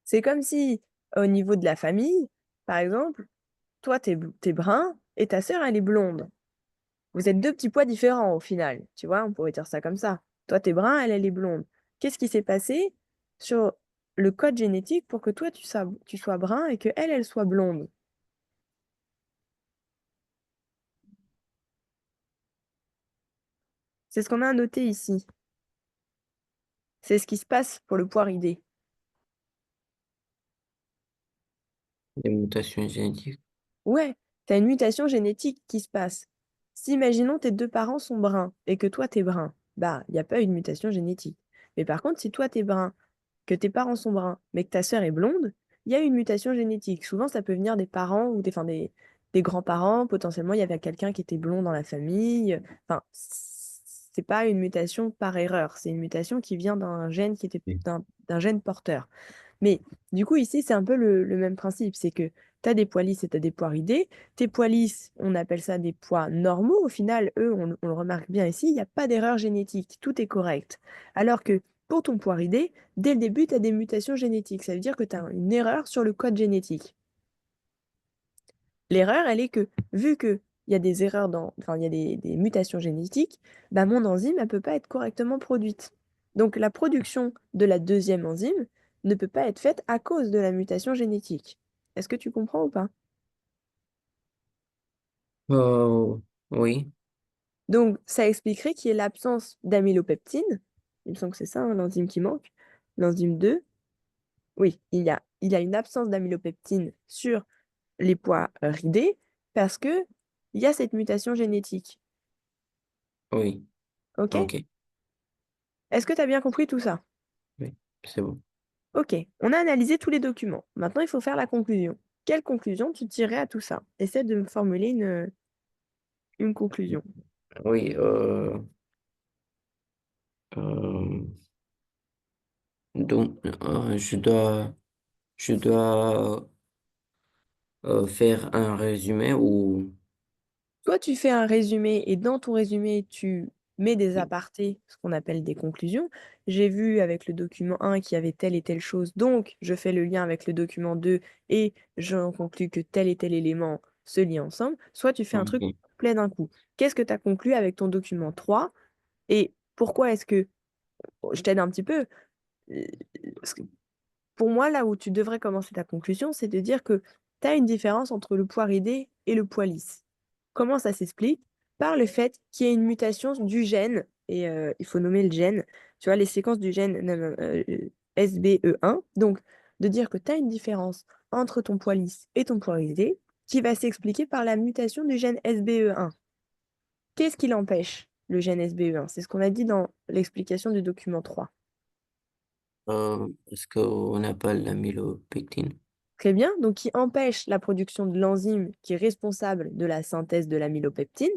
Speaker 2: C'est comme si, au niveau de la famille, par exemple, toi, t'es brun et ta sœur, elle est blonde. Vous êtes deux petits pois différents au final, tu vois, on pourrait dire ça comme ça. Toi, t'es brun, elle est blonde. Qu'est-ce qui s'est passé sur le code génétique pour que toi, tu sois brun et que elle soit blonde? C'est ce qu'on a noté ici. C'est ce qui se passe pour le poids-ridé.
Speaker 1: Des mutations génétiques.
Speaker 2: Ouais, tu as une mutation génétique qui se passe. Si, imaginons, tes deux parents sont bruns et que toi, t'es brun, bah, il n'y a pas une mutation génétique. Mais par contre, si toi, t'es brun, que tes parents sont bruns, mais que ta sœur est blonde, il y a une mutation génétique. Souvent, ça peut venir des parents ou enfin, des grands-parents. Potentiellement, il y avait quelqu'un qui était blond dans la famille. Enfin, c'est pas une mutation par erreur. C'est une mutation qui vient d'un gène qui était
Speaker 1: Oui.
Speaker 2: d'un gène porteur. Mais du coup, ici, c'est un peu le même principe. C'est que tu as des poids lisses et tu as des poids ridés. Tes poids lisses, on appelle ça des poids normaux. Au final, eux, on le remarque bien ici, il n'y a pas d'erreur génétique. Tout est correct. Alors que pour ton poids ridé, dès le début, tu as des mutations génétiques. Ça veut dire que tu as une erreur sur le code génétique. L'erreur, elle est que, vu qu'il y a des erreurs enfin, il y a des mutations génétiques, bah, mon enzyme, elle ne peut pas être correctement produite. Donc, la production de la deuxième enzyme ne peut pas être faite à cause de la mutation génétique. Est-ce que tu comprends ou pas?
Speaker 1: Oui,
Speaker 2: Donc, ça expliquerait qu'il y ait l'absence d'amylopeptine. Il me semble que c'est ça, hein, l'enzyme qui manque. L'enzyme 2. Oui, il y a une absence d'amylopeptine sur les pois ridés parce que il y a cette mutation génétique.
Speaker 1: oui,
Speaker 2: OK?
Speaker 1: ok,
Speaker 2: Est-ce que tu as bien compris tout ça?
Speaker 1: oui, c'est bon.
Speaker 2: OK, on a analysé tous les documents. Maintenant, il faut faire la conclusion. Quelle conclusion tu tirerais à tout ça? Essaie de me formuler une conclusion.
Speaker 1: Oui, euh, donc, je dois faire un résumé ou...
Speaker 2: Toi, tu fais un résumé et dans ton résumé, tu mets des apartés, ce qu'on appelle des conclusions. J'ai vu avec le document 1 qu'il y avait telle et telle chose, donc je fais le lien avec le document 2 et j'en conclus que tel et tel élément se lient ensemble. Soit tu fais un truc
Speaker 1: Ok.
Speaker 2: plein d'un coup. Qu'est-ce que tu as conclu avec ton document 3 et pourquoi est-ce que, je t'aide un petit peu, euh, parce que pour moi, là où tu devrais commencer ta conclusion, c'est de dire que tu as une différence entre le poids ridé et le poids lisse. Comment ça s'explique? Par le fait qu'il y ait une mutation du gène, et il faut nommer le gène, tu vois, les séquences du gène SBE1. Donc, de dire que tu as une différence entre ton poids lisse et ton poids ridé, qui va s'expliquer par la mutation du gène SBE1. Qu'est-ce qui l'empêche, le gène SBE1? C'est ce qu'on a dit dans l'explication du document 3.
Speaker 1: Est-ce qu'on n'a pas l'amylopectine?
Speaker 2: Très bien, donc qui empêche la production de l'enzyme qui est responsable de la synthèse de l'amylopeptine,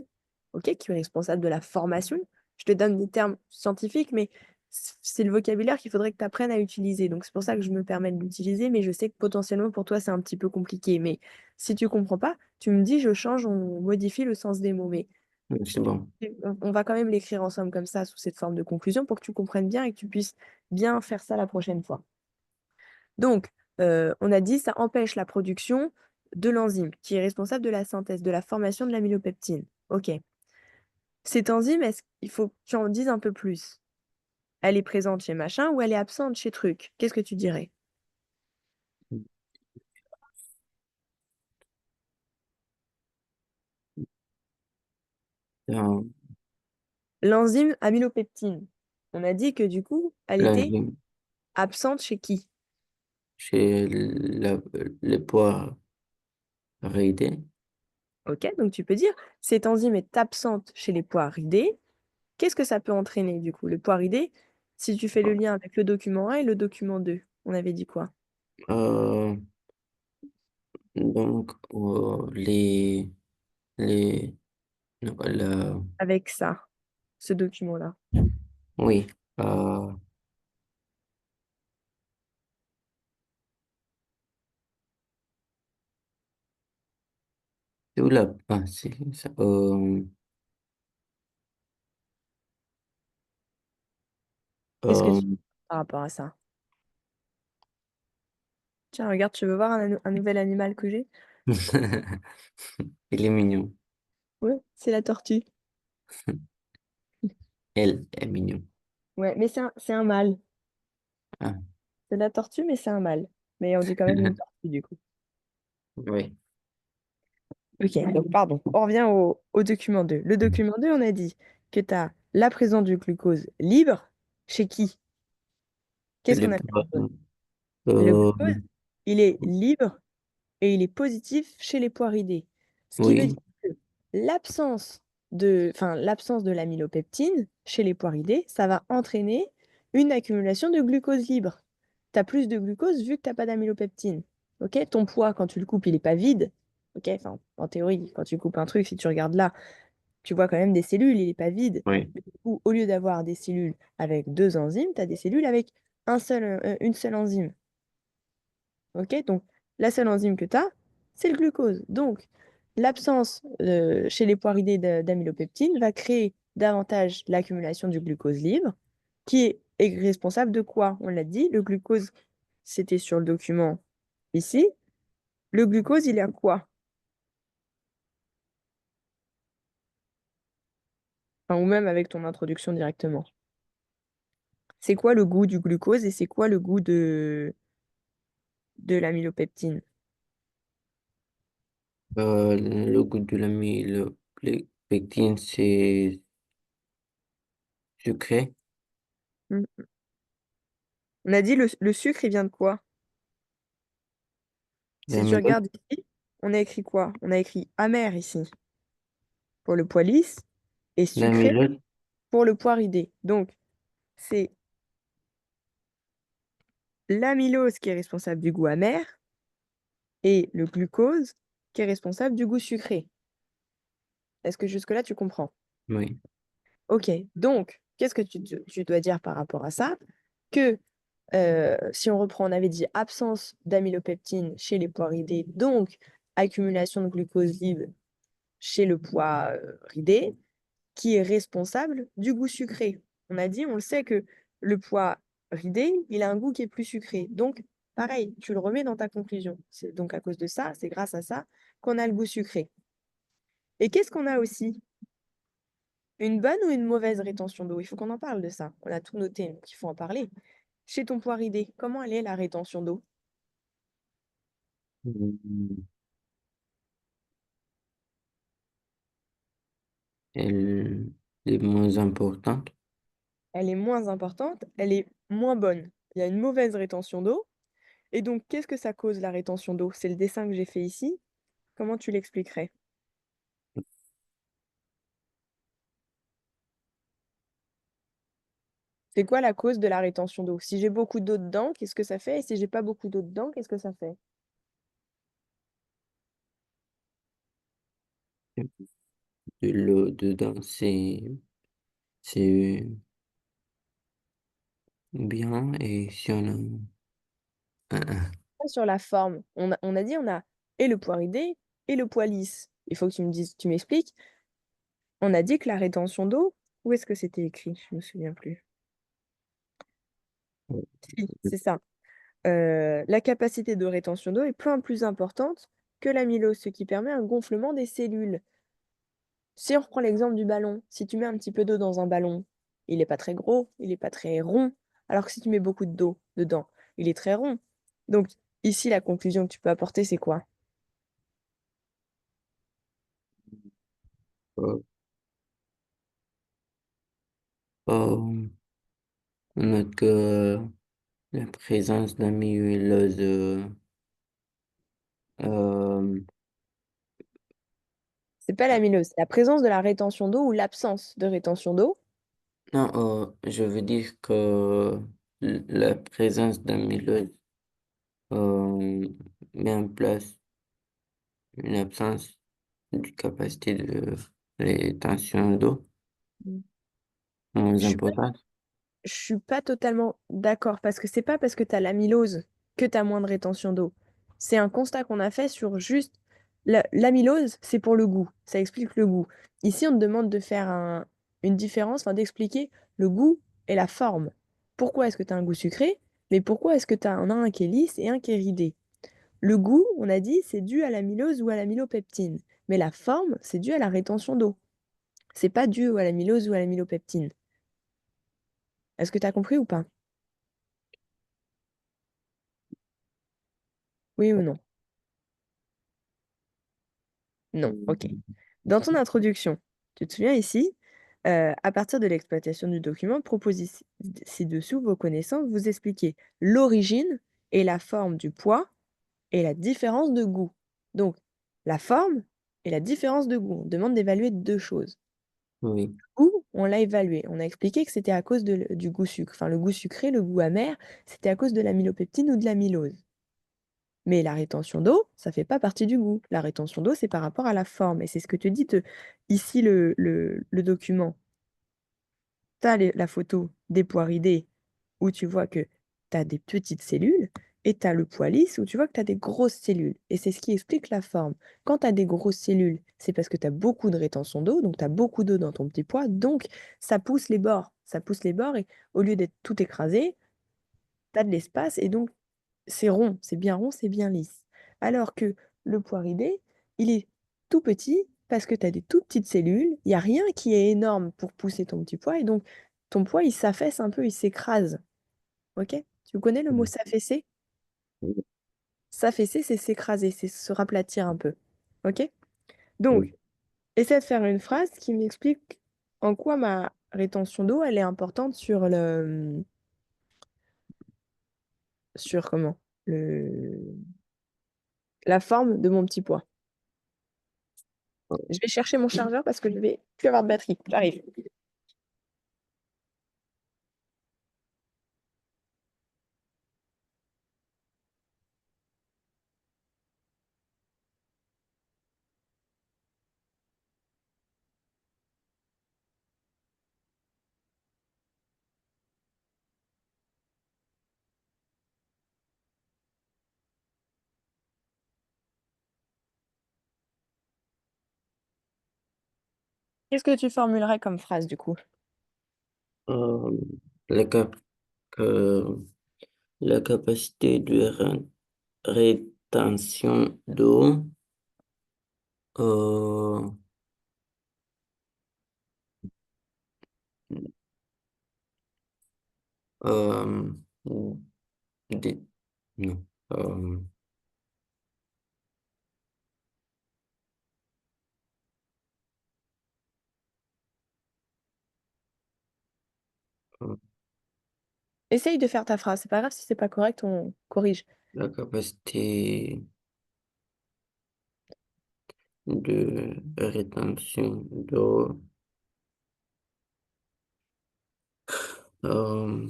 Speaker 2: ok, qui est responsable de la formation. Je te donne des termes scientifiques, mais c'est le vocabulaire qu'il faudrait que tu apprennes à utiliser. Donc c'est pour ça que je me permets de l'utiliser, mais je sais que potentiellement pour toi c'est un petit peu compliqué. Mais si tu comprends pas, tu me dis, je change, on modifie le sens des mots. Mais
Speaker 1: Oui, c'est bon.
Speaker 2: on va quand même l'écrire ensemble comme ça, sous cette forme de conclusion, pour que tu comprennes bien et que tu puisses bien faire ça la prochaine fois. Donc, on a dit ça empêche la production de l'enzyme qui est responsable de la synthèse, de la formation de l'amylopeptine. OK. Cette enzyme, il faut que tu en dises un peu plus. Elle est présente chez machin ou elle est absente chez truc? Qu'est-ce que tu dirais?
Speaker 1: Dans
Speaker 2: L'enzyme amylopeptine. On a dit que du coup, elle était
Speaker 1: l'enzyme
Speaker 2: absente chez qui?
Speaker 1: chez les pois ridés,
Speaker 2: OK, donc tu peux dire cette enzyme est absente chez les pois ridés. Qu'est-ce que ça peut entraîner du coup? Le pois ridé, si tu fais le lien avec le document 1 et le document 2, on avait dit quoi?
Speaker 1: euh, donc les, non,
Speaker 2: Avec ça, ce document-là.
Speaker 1: oui, Euh, c'est où la, ah, c'est ça,
Speaker 2: Qu'est-ce que
Speaker 1: euh,
Speaker 2: tu par rapport à ça? Tiens, regarde, tu veux voir un nouvel animal que j'ai?
Speaker 1: il est mignon.
Speaker 2: Ouais, c'est la tortue.
Speaker 1: Elle est mignon.
Speaker 2: Ouais, mais c'est un mâle.
Speaker 1: Ah,
Speaker 2: C'est la tortue, mais c'est un mâle. Mais on dit quand même une tortue, du coup.
Speaker 1: oui.
Speaker 2: Ok, donc pardon. On revient au document 2. Le document 2, on a dit que tu as la présence du glucose libre. Chez qui? Qu'est-ce
Speaker 1: Le
Speaker 2: qu'on a fait en
Speaker 1: poisson.
Speaker 2: jaune? Le
Speaker 1: Euh,
Speaker 2: glucose, il est libre et il est positif chez les poiridés. Ce qui veut dire
Speaker 1: oui,
Speaker 2: que l'absence de l'amylopeptine chez les poiridés, ça va entraîner une accumulation de glucose libre. Tu as plus de glucose vu que tu n'as pas d'amylopeptine. Ok, ton poids, quand tu le coupes, il n'est pas vide. Ok, enfin, en théorie, quand tu coupes un truc, si tu regardes là, tu vois quand même des cellules, il n'est pas vide.
Speaker 1: oui,
Speaker 2: Mais du coup, au lieu d'avoir des cellules avec deux enzymes, tu as des cellules avec une seule enzyme. Ok, donc la seule enzyme que tu as, c'est le glucose. Donc, l'absence chez les poiridés d'amylopeptine va créer davantage l'accumulation du glucose libre, est responsable de quoi? On l'a dit, le glucose, c'était sur le document ici. Le glucose, il est à quoi? Enfin, ou même avec ton introduction directement. C'est quoi le goût du glucose et c'est quoi le goût de l'amylopeptine?
Speaker 1: le goût de l'ami, le pectine, c'est sucré.
Speaker 2: Hmm. On a dit le sucre, il vient de quoi? Si tu
Speaker 1: L'amylose,
Speaker 2: regardes ici, on a écrit quoi? On a écrit amer ici pour le pois lisse et sucré
Speaker 1: l'amylose,
Speaker 2: pour le pois ridé. Donc, c'est l'amylose qui est responsable du goût amer et le glucose qui est responsable du goût sucré. Est-ce que jusque-là, tu comprends?
Speaker 1: oui.
Speaker 2: Ok, donc, qu'est-ce que tu dois dire par rapport à ça? Que si on reprend, on avait dit absence d'amylopeptine chez les pois ridés, donc accumulation de glucose libre chez le pois ridé, qui est responsable du goût sucré. On a dit, on le sait que le pois ridé, il a un goût qui est plus sucré. Donc, pareil, tu le remets dans ta conclusion. C'est donc à cause de ça, c'est grâce à ça qu'on a le goût sucré. Et qu'est-ce qu'on a aussi? Une bonne ou une mauvaise rétention d'eau? Il faut qu'on en parle de ça. On a tout noté, donc il faut en parler. Chez ton pois ridé, comment elle est la rétention d'eau?
Speaker 1: Mm, elle est moins importante.
Speaker 2: Elle est moins importante, elle est moins bonne. Il y a une mauvaise rétention d'eau. Et donc, qu'est-ce que ça cause la rétention d'eau? C'est le dessin que j'ai fait ici. Comment tu l'expliquerais? C'est quoi la cause de la rétention d'eau? Si j'ai beaucoup d'eau dedans, qu'est-ce que ça fait? Et si j'ai pas beaucoup d'eau dedans, qu'est-ce que ça fait?
Speaker 1: De l'eau dedans, c'est bien. Et si on a
Speaker 2: Sur la forme, on a dit on a et le pois ridé et le pois lisse. Il faut que tu me dises, tu m'expliques. On a dit que la rétention d'eau, où est-ce que c'était écrit? Je me souviens plus. Si, c'est ça. La capacité de rétention d'eau est plein plus importante que l'amylose, ce qui permet un gonflement des cellules. Si on reprend l'exemple du ballon, si tu mets un petit peu d'eau dans un ballon, il n'est pas très gros, il n'est pas très rond, alors que si tu mets beaucoup d'eau dedans, il est très rond. Donc ici, la conclusion que tu peux apporter, c'est quoi?
Speaker 1: euh, on note que la présence d'amylose, euh,
Speaker 2: C'est pas l'amylose, c'est la présence de la rétention d'eau ou l'absence de rétention d'eau.
Speaker 1: non, je veux dire que la présence d'amylose euh, met en place une absence de capacité de rétention d'eau
Speaker 2: Mm.
Speaker 1: moins
Speaker 2: Je suis pas,
Speaker 1: importante.
Speaker 2: Je suis pas totalement d'accord parce que c'est pas parce que tu as l'amylose que tu as moins de rétention d'eau. C'est un constat qu'on a fait sur juste l'amylose, c'est pour le goût. Ça explique le goût. Ici, on te demande de faire une différence, enfin d'expliquer le goût et la forme. Pourquoi est-ce que tu as un goût sucré, mais pourquoi est-ce que tu as un qui est lisse et un qui est ridé? Le goût, on a dit, c'est dû à l'amylose ou à l'amylopeptine. Mais la forme, c'est dû à la rétention d'eau. C'est pas dû à l'amylose ou à l'amylopeptine. Est-ce que tu as compris ou pas? Oui ou non? Non, ok. Dans ton introduction, tu te souviens ici, à partir de l'exploitation du document, propose ci-dessous vos connaissances, vous expliquez l'origine et la forme du poids et la différence de goût. Donc, la forme et la différence de goût. On demande d'évaluer deux choses.
Speaker 1: Oui,
Speaker 2: Goût, on l'a évalué. On a expliqué que c'était à cause du goût sucre. Enfin, le goût sucré, le goût amer, c'était à cause de l'amylopeptine ou de l'amylose. Mais la rétention d'eau, ça fait pas partie du goût. La rétention d'eau, c'est par rapport à la forme. Et c'est ce que te dit ici le document. Tu as la photo des poiridés où tu vois que tu as des petites cellules et tu as le poids lisse où tu vois que tu as des grosses cellules. Et c'est ce qui explique la forme. Quand tu as des grosses cellules, c'est parce que tu as beaucoup de rétention d'eau, donc tu as beaucoup d'eau dans ton petit pois, donc ça pousse les bords. Ça pousse les bords et au lieu d'être tout écrasé, tu as de l'espace et donc c'est bien rond, c'est bien lisse. Alors que le poiridé, il est tout petit parce que tu as des tout petites cellules, il n'y a rien qui est énorme pour pousser ton petit pois et donc ton pois, il s'affaisse un peu, il s'écrase. Ok? Tu connais le mot s'affaisser? S'affaisser, c'est s'écraser, c'est se raplatir un peu. Ok?
Speaker 1: oui.
Speaker 2: Donc, essaie de faire une phrase qui m'explique en quoi ma rétention d'eau, elle est importante sur comment? Le, la forme de mon petit pois. Je vais chercher mon chargeur parce que je vais plus avoir de batterie. J'arrive. Qu'est-ce que tu formulerais comme phrase du coup?
Speaker 1: Euh, la, cap- que la capacité de rétention d'eau euh, euh, des- non, euh,
Speaker 2: Essaye de faire ta phrase. C'est pas grave si c'est pas correct, on corrige.
Speaker 1: la capacité de rétention d'eau. euh,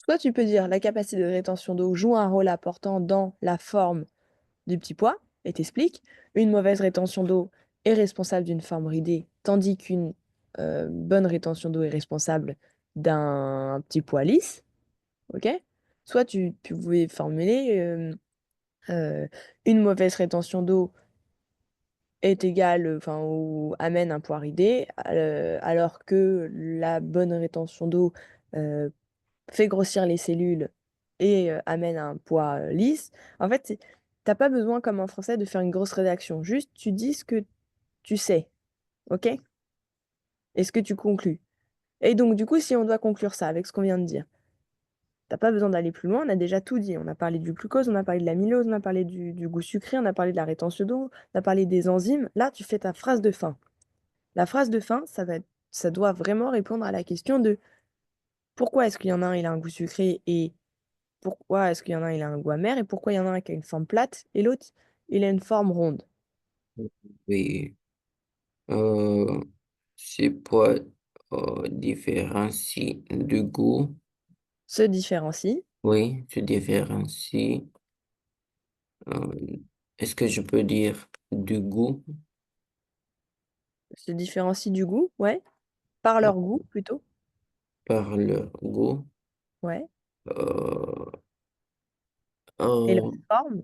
Speaker 2: Soit tu peux dire la capacité de rétention d'eau joue un rôle important dans la forme du petit pois et t'expliques. Une mauvaise rétention d'eau est responsable d'une forme ridée, tandis qu'une bonne rétention d'eau est responsable d'un petit pois lisse. Ok? Soit tu pouvais formuler euh, une mauvaise rétention d'eau est égal, enfin, ou amène un poids ridé, alors que la bonne rétention d'eau euh, fait grossir les cellules et amène un poids lisse. En fait, t'as pas besoin, comme en français, de faire une grosse rédaction. Juste, tu dis ce que tu sais, ok? Et ce que tu conclus. Et donc, du coup, si on doit conclure ça avec ce qu'on vient de dire, t'as pas besoin d'aller plus loin, on a déjà tout dit. On a parlé du glucose, on a parlé de l'amylose, on a parlé du goût sucré, on a parlé de la rétention d'eau, on a parlé des enzymes. Là, tu fais ta phrase de fin. La phrase de fin, ça doit vraiment répondre à la question de pourquoi est-ce qu'il y en a un, il a un goût sucré et pourquoi est-ce qu'il y en a un, il a un goût amer et pourquoi il y en a un qui a une forme plate et l'autre, il a une forme ronde.
Speaker 1: oui, euh, ces poids différencient de goût.
Speaker 2: Se différencie.
Speaker 1: Oui, se différencient. Euh, est-ce que je peux dire? du goût,
Speaker 2: Se différencient du goût, ouais. Par
Speaker 1: euh,
Speaker 2: leur goût, plutôt.
Speaker 1: par leur goût,
Speaker 2: Ouais.
Speaker 1: euh,
Speaker 2: Et leur
Speaker 1: euh,
Speaker 2: forme.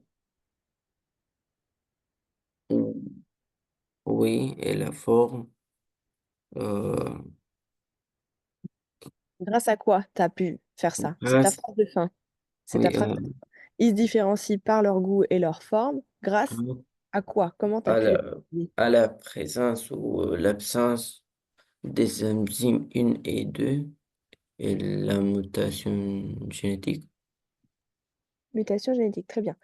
Speaker 1: oui, et la forme, euh,
Speaker 2: Grâce à quoi tu as pu faire ça? C'est ta
Speaker 1: grâce,
Speaker 2: phrase de fin. C'est ta
Speaker 1: oui,
Speaker 2: phrase. Ils se différencient par leur goût et leur forme. Grâce
Speaker 1: euh,
Speaker 2: à quoi? Comment tu as
Speaker 1: à
Speaker 2: pu les
Speaker 1: la,
Speaker 2: déterminer?
Speaker 1: à la présence ou l'absence des enzymes 1 et 2 et la mutation génétique.
Speaker 2: Mutation génétique, très bien.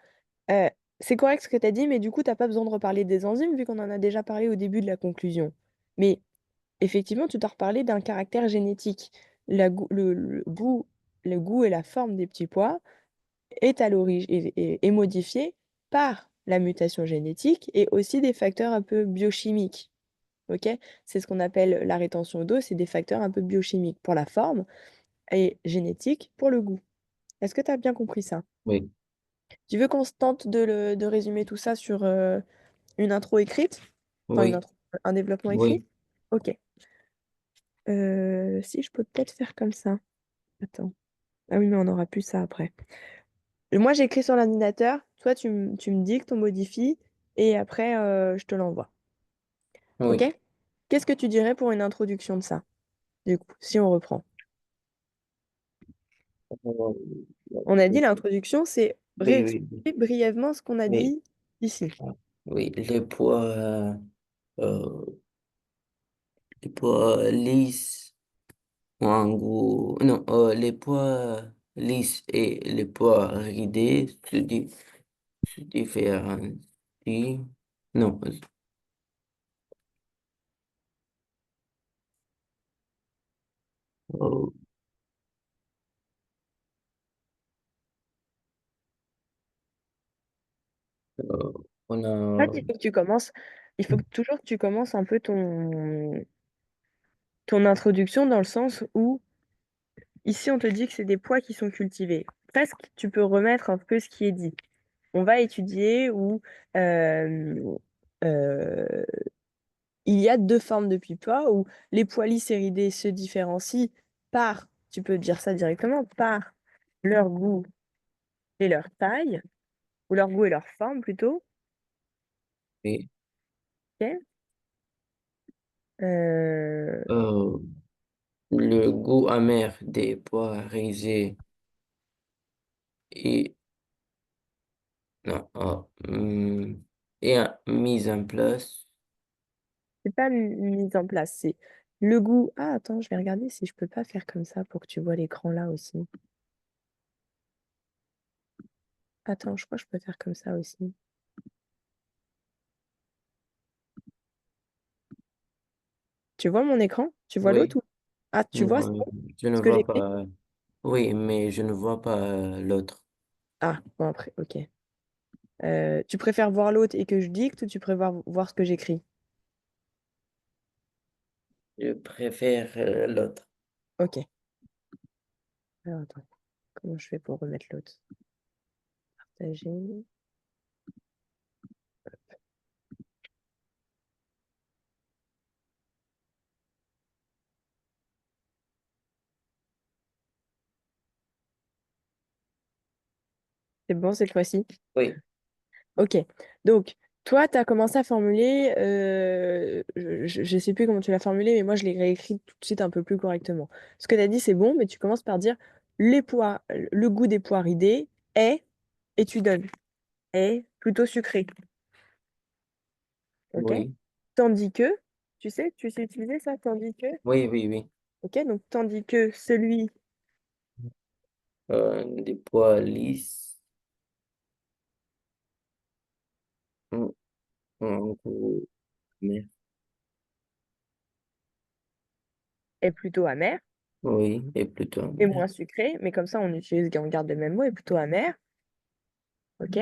Speaker 2: Euh, c'est correct ce que tu as dit, mais du coup, tu n'as pas besoin de reparler des enzymes vu qu'on en a déjà parlé au début de la conclusion. Mais effectivement, tu t'en reparlé d'un caractère génétique. Le goût et la forme des petits pois est à l'origine est modifié par la mutation génétique et aussi des facteurs un peu biochimiques. Ok? C'est ce qu'on appelle la rétention d'eau, c'est des facteurs un peu biochimiques pour la forme et génétiques pour le goût. Est-ce que tu as bien compris ça?
Speaker 1: Oui,
Speaker 2: Tu veux qu'on se tente de résumer tout ça sur une intro écrite? Enfin,
Speaker 1: oui,
Speaker 2: un développement écrit?
Speaker 1: oui,
Speaker 2: Ok. Si, je peux peut-être faire comme ça. Attends. Ah oui, mais on aura plus ça après. Moi, j'écris sur l'ordinateur. Toi, tu me dictes, on modifie. Et après, je te l'envoie. Ok?
Speaker 1: oui.
Speaker 2: Qu'est-ce que tu dirais pour une introduction de ça, du coup, si on reprend? On a dit l'introduction, c'est
Speaker 1: Oui, oui, oui.
Speaker 2: réexpliquer brièvement ce qu'on a
Speaker 1: Oui,
Speaker 2: dit ici.
Speaker 1: oui, euh, les pois lisses ont un goût, non, les pois lisses et les pois ridés se différencient. Non, euh, euh, on
Speaker 2: En fait,
Speaker 1: a,
Speaker 2: il faut que tu commences, il faut que toujours que tu commences un peu ton introduction dans le sens où ici on te dit que c'est des pois qui sont cultivés. Presque, tu peux remettre un peu ce qui est dit. On va étudier où euh, euh, il y a deux formes de pipois où les poilysséridés se différencient par, tu peux dire ça directement, par leur goût et leur taille, ou leur goût et leur forme plutôt.
Speaker 1: oui,
Speaker 2: Ok. Euh,
Speaker 1: euh, le goût amer des pois risés et, non, et mis en place.
Speaker 2: c'est pas mise en place, c'est le goût. Ah, attends, je vais regarder si je peux pas faire comme ça pour que tu vois l'écran là aussi. Attends, je crois que je peux faire comme ça aussi. Tu vois mon écran? Tu vois l'autre
Speaker 1: Oui,
Speaker 2: ou... Ah, tu vois
Speaker 1: non, je ne
Speaker 2: ce que
Speaker 1: vois
Speaker 2: j'écris?
Speaker 1: pas. Oui, mais je ne vois pas l'autre.
Speaker 2: Ah, bon après, ok. Tu préfères voir l'autre et que je dicte ou tu préfères voir ce que j'écris?
Speaker 1: Je préfère l'autre.
Speaker 2: Ok. Alors, attends, comment je fais pour remettre l'autre? Partager. C'est bon cette fois-ci?
Speaker 1: Oui,
Speaker 2: Ok. Donc, toi, tu as commencé à formuler, je ne sais plus comment tu l'as formulé, mais moi, je l'ai réécrit tout de suite un peu plus correctement. Ce que tu as dit, c'est bon, mais tu commences par dire le goût des pois ridés est, et tu donnes, est plutôt sucré. Ok?
Speaker 1: oui,
Speaker 2: Tandis que, tu sais utiliser ça, tandis que,
Speaker 1: oui, oui, oui.
Speaker 2: ok? Donc, tandis que celui,
Speaker 1: Des pois lisses. Mm, un goût amer.
Speaker 2: est plutôt amer
Speaker 1: Oui, et plutôt
Speaker 2: et
Speaker 1: amer.
Speaker 2: moins sucré, mais comme ça, on garde le même mot, est plutôt amer, ok?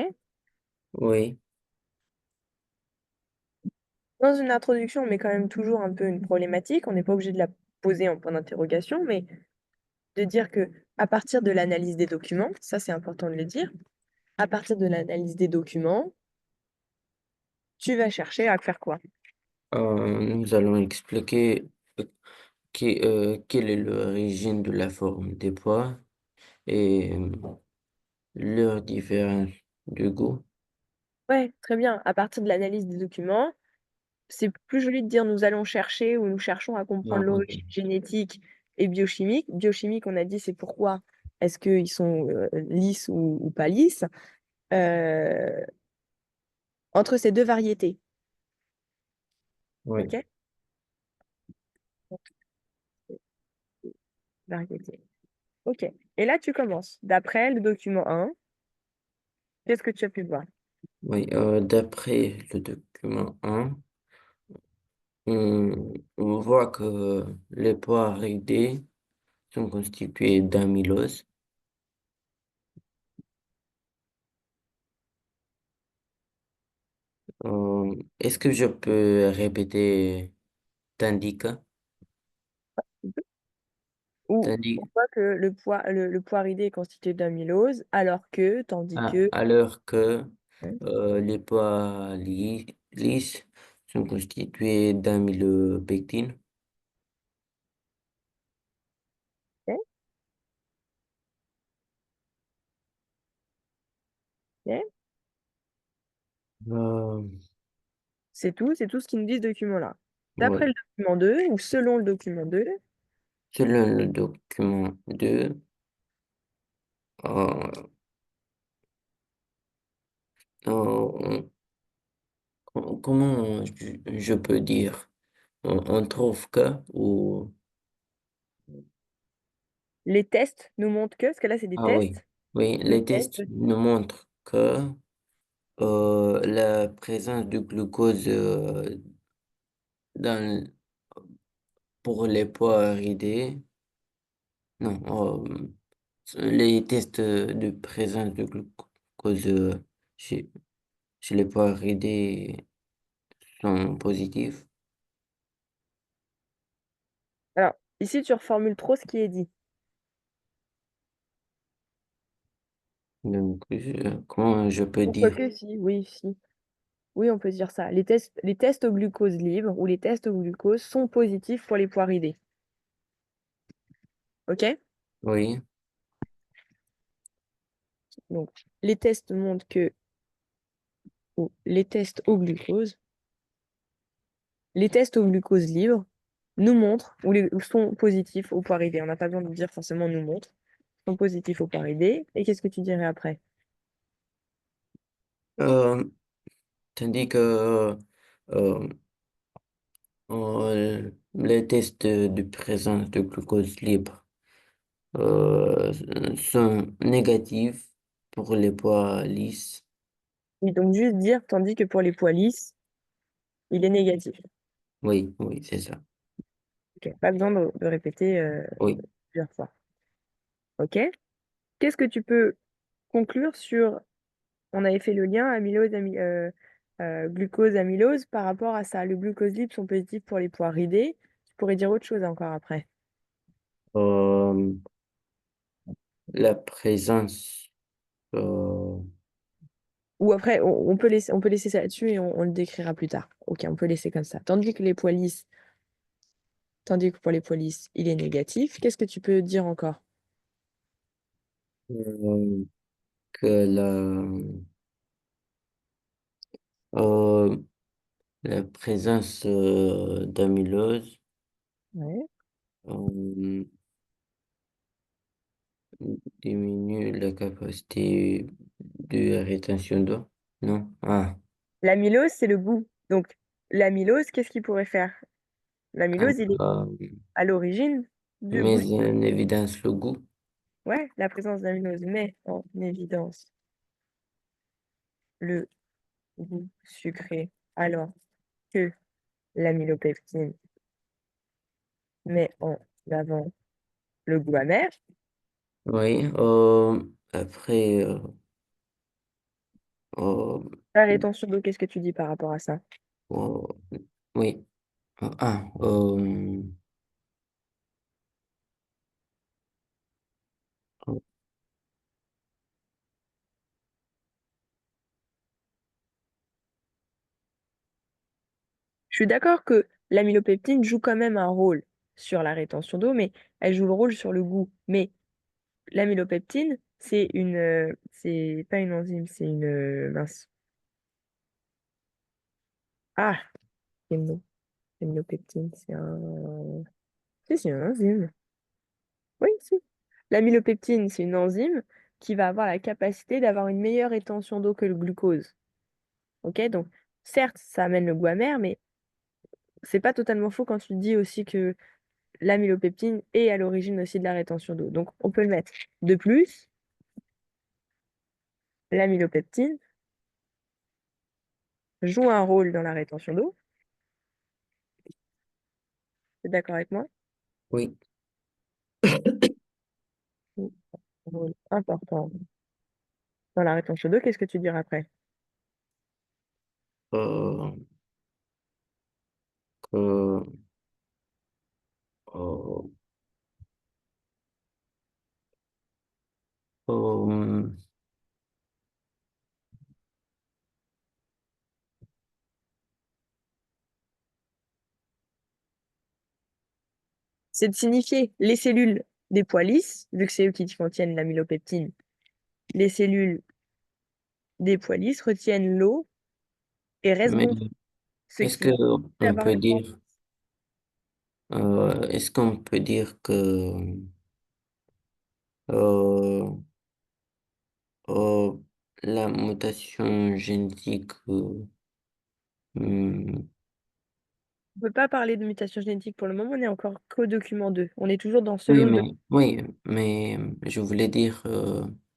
Speaker 1: Oui,
Speaker 2: Dans une introduction, on met quand même toujours un peu une problématique. On n'est pas obligé de la poser en point d'interrogation, mais de dire que à partir de l'analyse des documents, ça c'est important de le dire, à partir de l'analyse des documents, tu vas chercher à faire quoi?
Speaker 1: Nous allons expliquer quelle est l'origine de la forme des pois et leur différence de goût.
Speaker 2: Ouais, très bien. À partir de l'analyse des documents, c'est plus joli de dire nous allons chercher ou nous cherchons à comprendre
Speaker 1: Ah, ok.
Speaker 2: l'origine génétique et biochimique. Biochimique, on a dit, c'est pourquoi est-ce qu'ils sont lisses ou pas lisses euh, entre ces deux variétés.
Speaker 1: Oui,
Speaker 2: OK? Variété. OK. Et là, tu commences. D'après le document 1, qu'est-ce que tu as pu voir?
Speaker 1: oui. D'après le document 1, on voit que les pois ridés sont constitués d'amylose. Est-ce que je peux répéter t'indique?
Speaker 2: Ou
Speaker 1: Tandis,
Speaker 2: pourquoi que le poiridé est constitué d'amylose alors que, tandis que...
Speaker 1: alors que
Speaker 2: Hein,
Speaker 1: les pois lisses sont constitués d'amylopectine.
Speaker 2: ok, ok.
Speaker 1: Euh,
Speaker 2: C'est tout ce qui nous dit ce document-là. D'après
Speaker 1: oui.
Speaker 2: le document 2 ou selon le document 2,
Speaker 1: Selon le document 2, euh, comment je peux dire? On trouve que, ou,
Speaker 2: les tests nous montrent que, parce que là, c'est des
Speaker 1: ah oui,
Speaker 2: tests,
Speaker 1: oui,
Speaker 2: les
Speaker 1: les
Speaker 2: tests,
Speaker 1: tests nous montrent que la présence de glucose dans, pour les pois ridés, non, les tests de présence de glucose chez, chez les pois ridés sont positifs.
Speaker 2: alors, ici, tu reformules trop ce qui est dit.
Speaker 1: Donc, comment je peux
Speaker 2: Ou
Speaker 1: dire?
Speaker 2: quoique, si, oui, si. Oui, on peut dire ça. Les tests au glucose libre ou les tests au glucose sont positifs pour les poiridés. OK?
Speaker 1: Oui,
Speaker 2: Donc, les tests montrent que, ou les tests au glucose, les tests au glucose libre nous montrent, ou sont positifs aux poiridés. On n'a pas besoin de dire forcément nous montrent, sont positifs aux poiridés. Et qu'est-ce que tu dirais après?
Speaker 1: euh, tandis que euh, les tests de présence de glucose libre euh, sont négatifs pour les pois lisses.
Speaker 2: Oui, donc juste dire, tandis que pour les poids lisses, il est négatif.
Speaker 1: Oui, oui, c'est ça.
Speaker 2: Ok, pas besoin de répéter
Speaker 1: Oui.
Speaker 2: plusieurs fois. OK? Qu'est-ce que tu peux conclure sur, on avait fait le lien glucose, amylose par rapport à ça. Le glucose libre sont positifs pour les poids ridés. Tu pourrais dire autre chose encore après.
Speaker 1: Euh, la présence,
Speaker 2: Ou après, on peut laisser ça là-dessus et on le décrira plus tard. OK, on peut laisser comme ça. Tandis que pour les poids lisses, il est négatif. Qu'est-ce que tu peux dire encore?
Speaker 1: euh, que euh, la présence d'amylose
Speaker 2: Ouais.
Speaker 1: euh, diminue la capacité de rétention d'eau. Non? Ah,
Speaker 2: L'amylose, c'est le goût. Donc, l'amylose, qu'est-ce qu'il pourrait faire?
Speaker 1: ah,
Speaker 2: L'amylose, il est à l'origine du goût.
Speaker 1: met en évidence le goût.
Speaker 2: Ouais, la présence d'amylose met en évidence le goût sucré, alors que l'amylopectine met en avant le goût amer.
Speaker 1: Oui, après, euh,
Speaker 2: La rétention d'eau, qu'est-ce que tu dis par rapport à ça?
Speaker 1: euh, oui, ah,
Speaker 2: suis d'accord que l'amylopeptine joue quand même un rôle sur la rétention d'eau, mais elle joue le rôle sur le goût. Mais l'amylopeptine, c'est pas une enzyme, c'est mince. Ah, quel mot? L'amylopeptine, c'est un... Si, c'est une enzyme. Oui, si. L'amylopeptine, c'est une enzyme qui va avoir la capacité d'avoir une meilleure rétention d'eau que le glucose. Ok, donc certes, ça amène le goût amer, mais c'est pas totalement faux quand tu dis aussi que l'amylopeptine est à l'origine aussi de la rétention d'eau. Donc on peut le mettre. De plus, l'amylopeptine joue un rôle dans la rétention d'eau. Tu es d'accord avec moi?
Speaker 1: Oui.
Speaker 2: Joue un rôle important dans la rétention d'eau. Qu'est-ce que tu diras après?
Speaker 1: Euh, que, euh, euh,
Speaker 2: C'est de signifier les cellules des pois lisses, vu que c'est eux qui contiennent l'amylopeptine. Les cellules des pois lisses retiennent l'eau et restent
Speaker 1: mais
Speaker 2: gonflées, ce
Speaker 1: est-ce
Speaker 2: qui va
Speaker 1: qu'on
Speaker 2: avoir
Speaker 1: peut
Speaker 2: une forme.
Speaker 1: dire, est-ce qu'on peut dire que euh, euh, la mutation génétique, hmm,
Speaker 2: On ne peut pas parler de mutation génétique pour le moment, on est encore qu'au document 2. On est toujours dans
Speaker 1: oui,
Speaker 2: selon le document.
Speaker 1: mais je voulais dire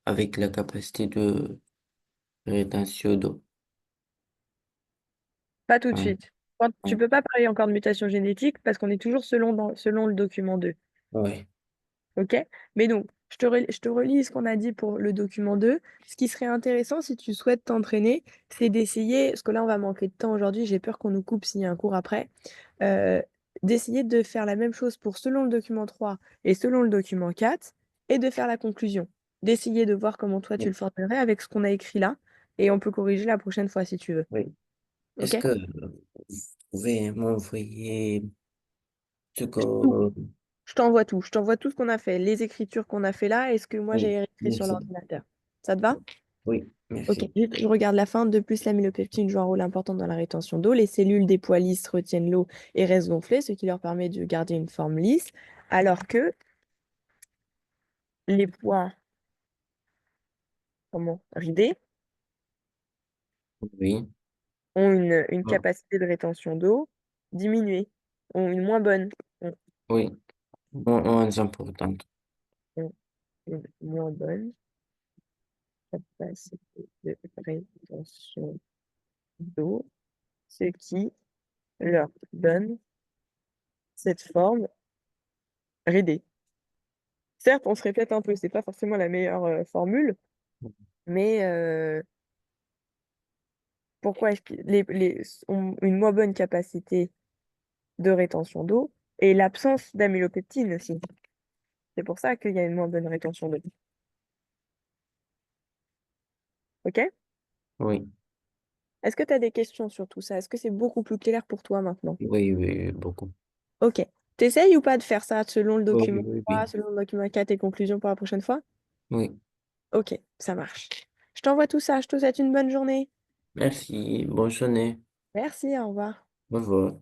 Speaker 1: avec la capacité de rétention d'eau.
Speaker 2: Pas tout de
Speaker 1: Hein,
Speaker 2: suite. Tu
Speaker 1: hein,
Speaker 2: peux pas parler encore de mutation génétique parce qu'on est toujours selon le document 2.
Speaker 1: ouais,
Speaker 2: OK? Mais donc, je te relis ce qu'on a dit pour le document 2. Ce qui serait intéressant si tu souhaites t'entraîner, c'est d'essayer, parce que là, on va manquer de temps aujourd'hui, j'ai peur qu'on nous coupe s'il y a un cours après, euh, d'essayer de faire la même chose pour selon le document 3 et selon le document 4, et de faire la conclusion. D'essayer de voir comment toi tu le
Speaker 1: oui,
Speaker 2: formulerais avec ce qu'on a écrit là, et on peut corriger la prochaine fois si tu veux.
Speaker 1: oui. Est-ce
Speaker 2: OK?
Speaker 1: que vous pouvez m'envoyer ce que...
Speaker 2: Tout. Je t'envoie tout. Je t'envoie tout ce qu'on a fait, les écritures qu'on a fait là et ce que moi j'ai
Speaker 1: Oui,
Speaker 2: écrit sur
Speaker 1: merci.
Speaker 2: l'ordinateur. Ça te va?
Speaker 1: Oui,
Speaker 2: Ok,
Speaker 1: merci.
Speaker 2: je regarde la fin. De plus, l'amylopeptine joue un rôle important dans la rétention d'eau. Les cellules des pois lisses retiennent l'eau et restent gonflées, ce qui leur permet de garder une forme lisse, alors que les pois, comment, ridés
Speaker 1: Oui,
Speaker 2: ont une
Speaker 1: ah,
Speaker 2: capacité de rétention d'eau diminuée, ont une moins bonne, ont-
Speaker 1: oui, moins importante.
Speaker 2: ont une moins bonne capacité de rétention d'eau, ce qui leur donne cette forme ridée. Certes, on se répète un peu, c'est pas forcément la meilleure formule, mais pourquoi est-ce que les ont une moins bonne capacité de rétention d'eau et l'absence d'amylopeptine aussi. C'est pour ça qu'il y a une moins bonne rétention d'eau. Ok?
Speaker 1: Oui,
Speaker 2: Est-ce que tu as des questions sur tout ça? Est-ce que c'est beaucoup plus clair pour toi maintenant?
Speaker 1: oui, oui, beaucoup.
Speaker 2: Ok. T'essayes ou pas de faire ça selon le
Speaker 1: Oui,
Speaker 2: document
Speaker 1: oui,
Speaker 2: 3,
Speaker 1: oui.
Speaker 2: selon le document 4 et conclusion pour la prochaine fois?
Speaker 1: Oui,
Speaker 2: Ok, ça marche. Je t'envoie tout ça. Je te souhaite une bonne journée.
Speaker 1: merci. Bonne journée.
Speaker 2: Merci, au revoir.
Speaker 1: Au revoir.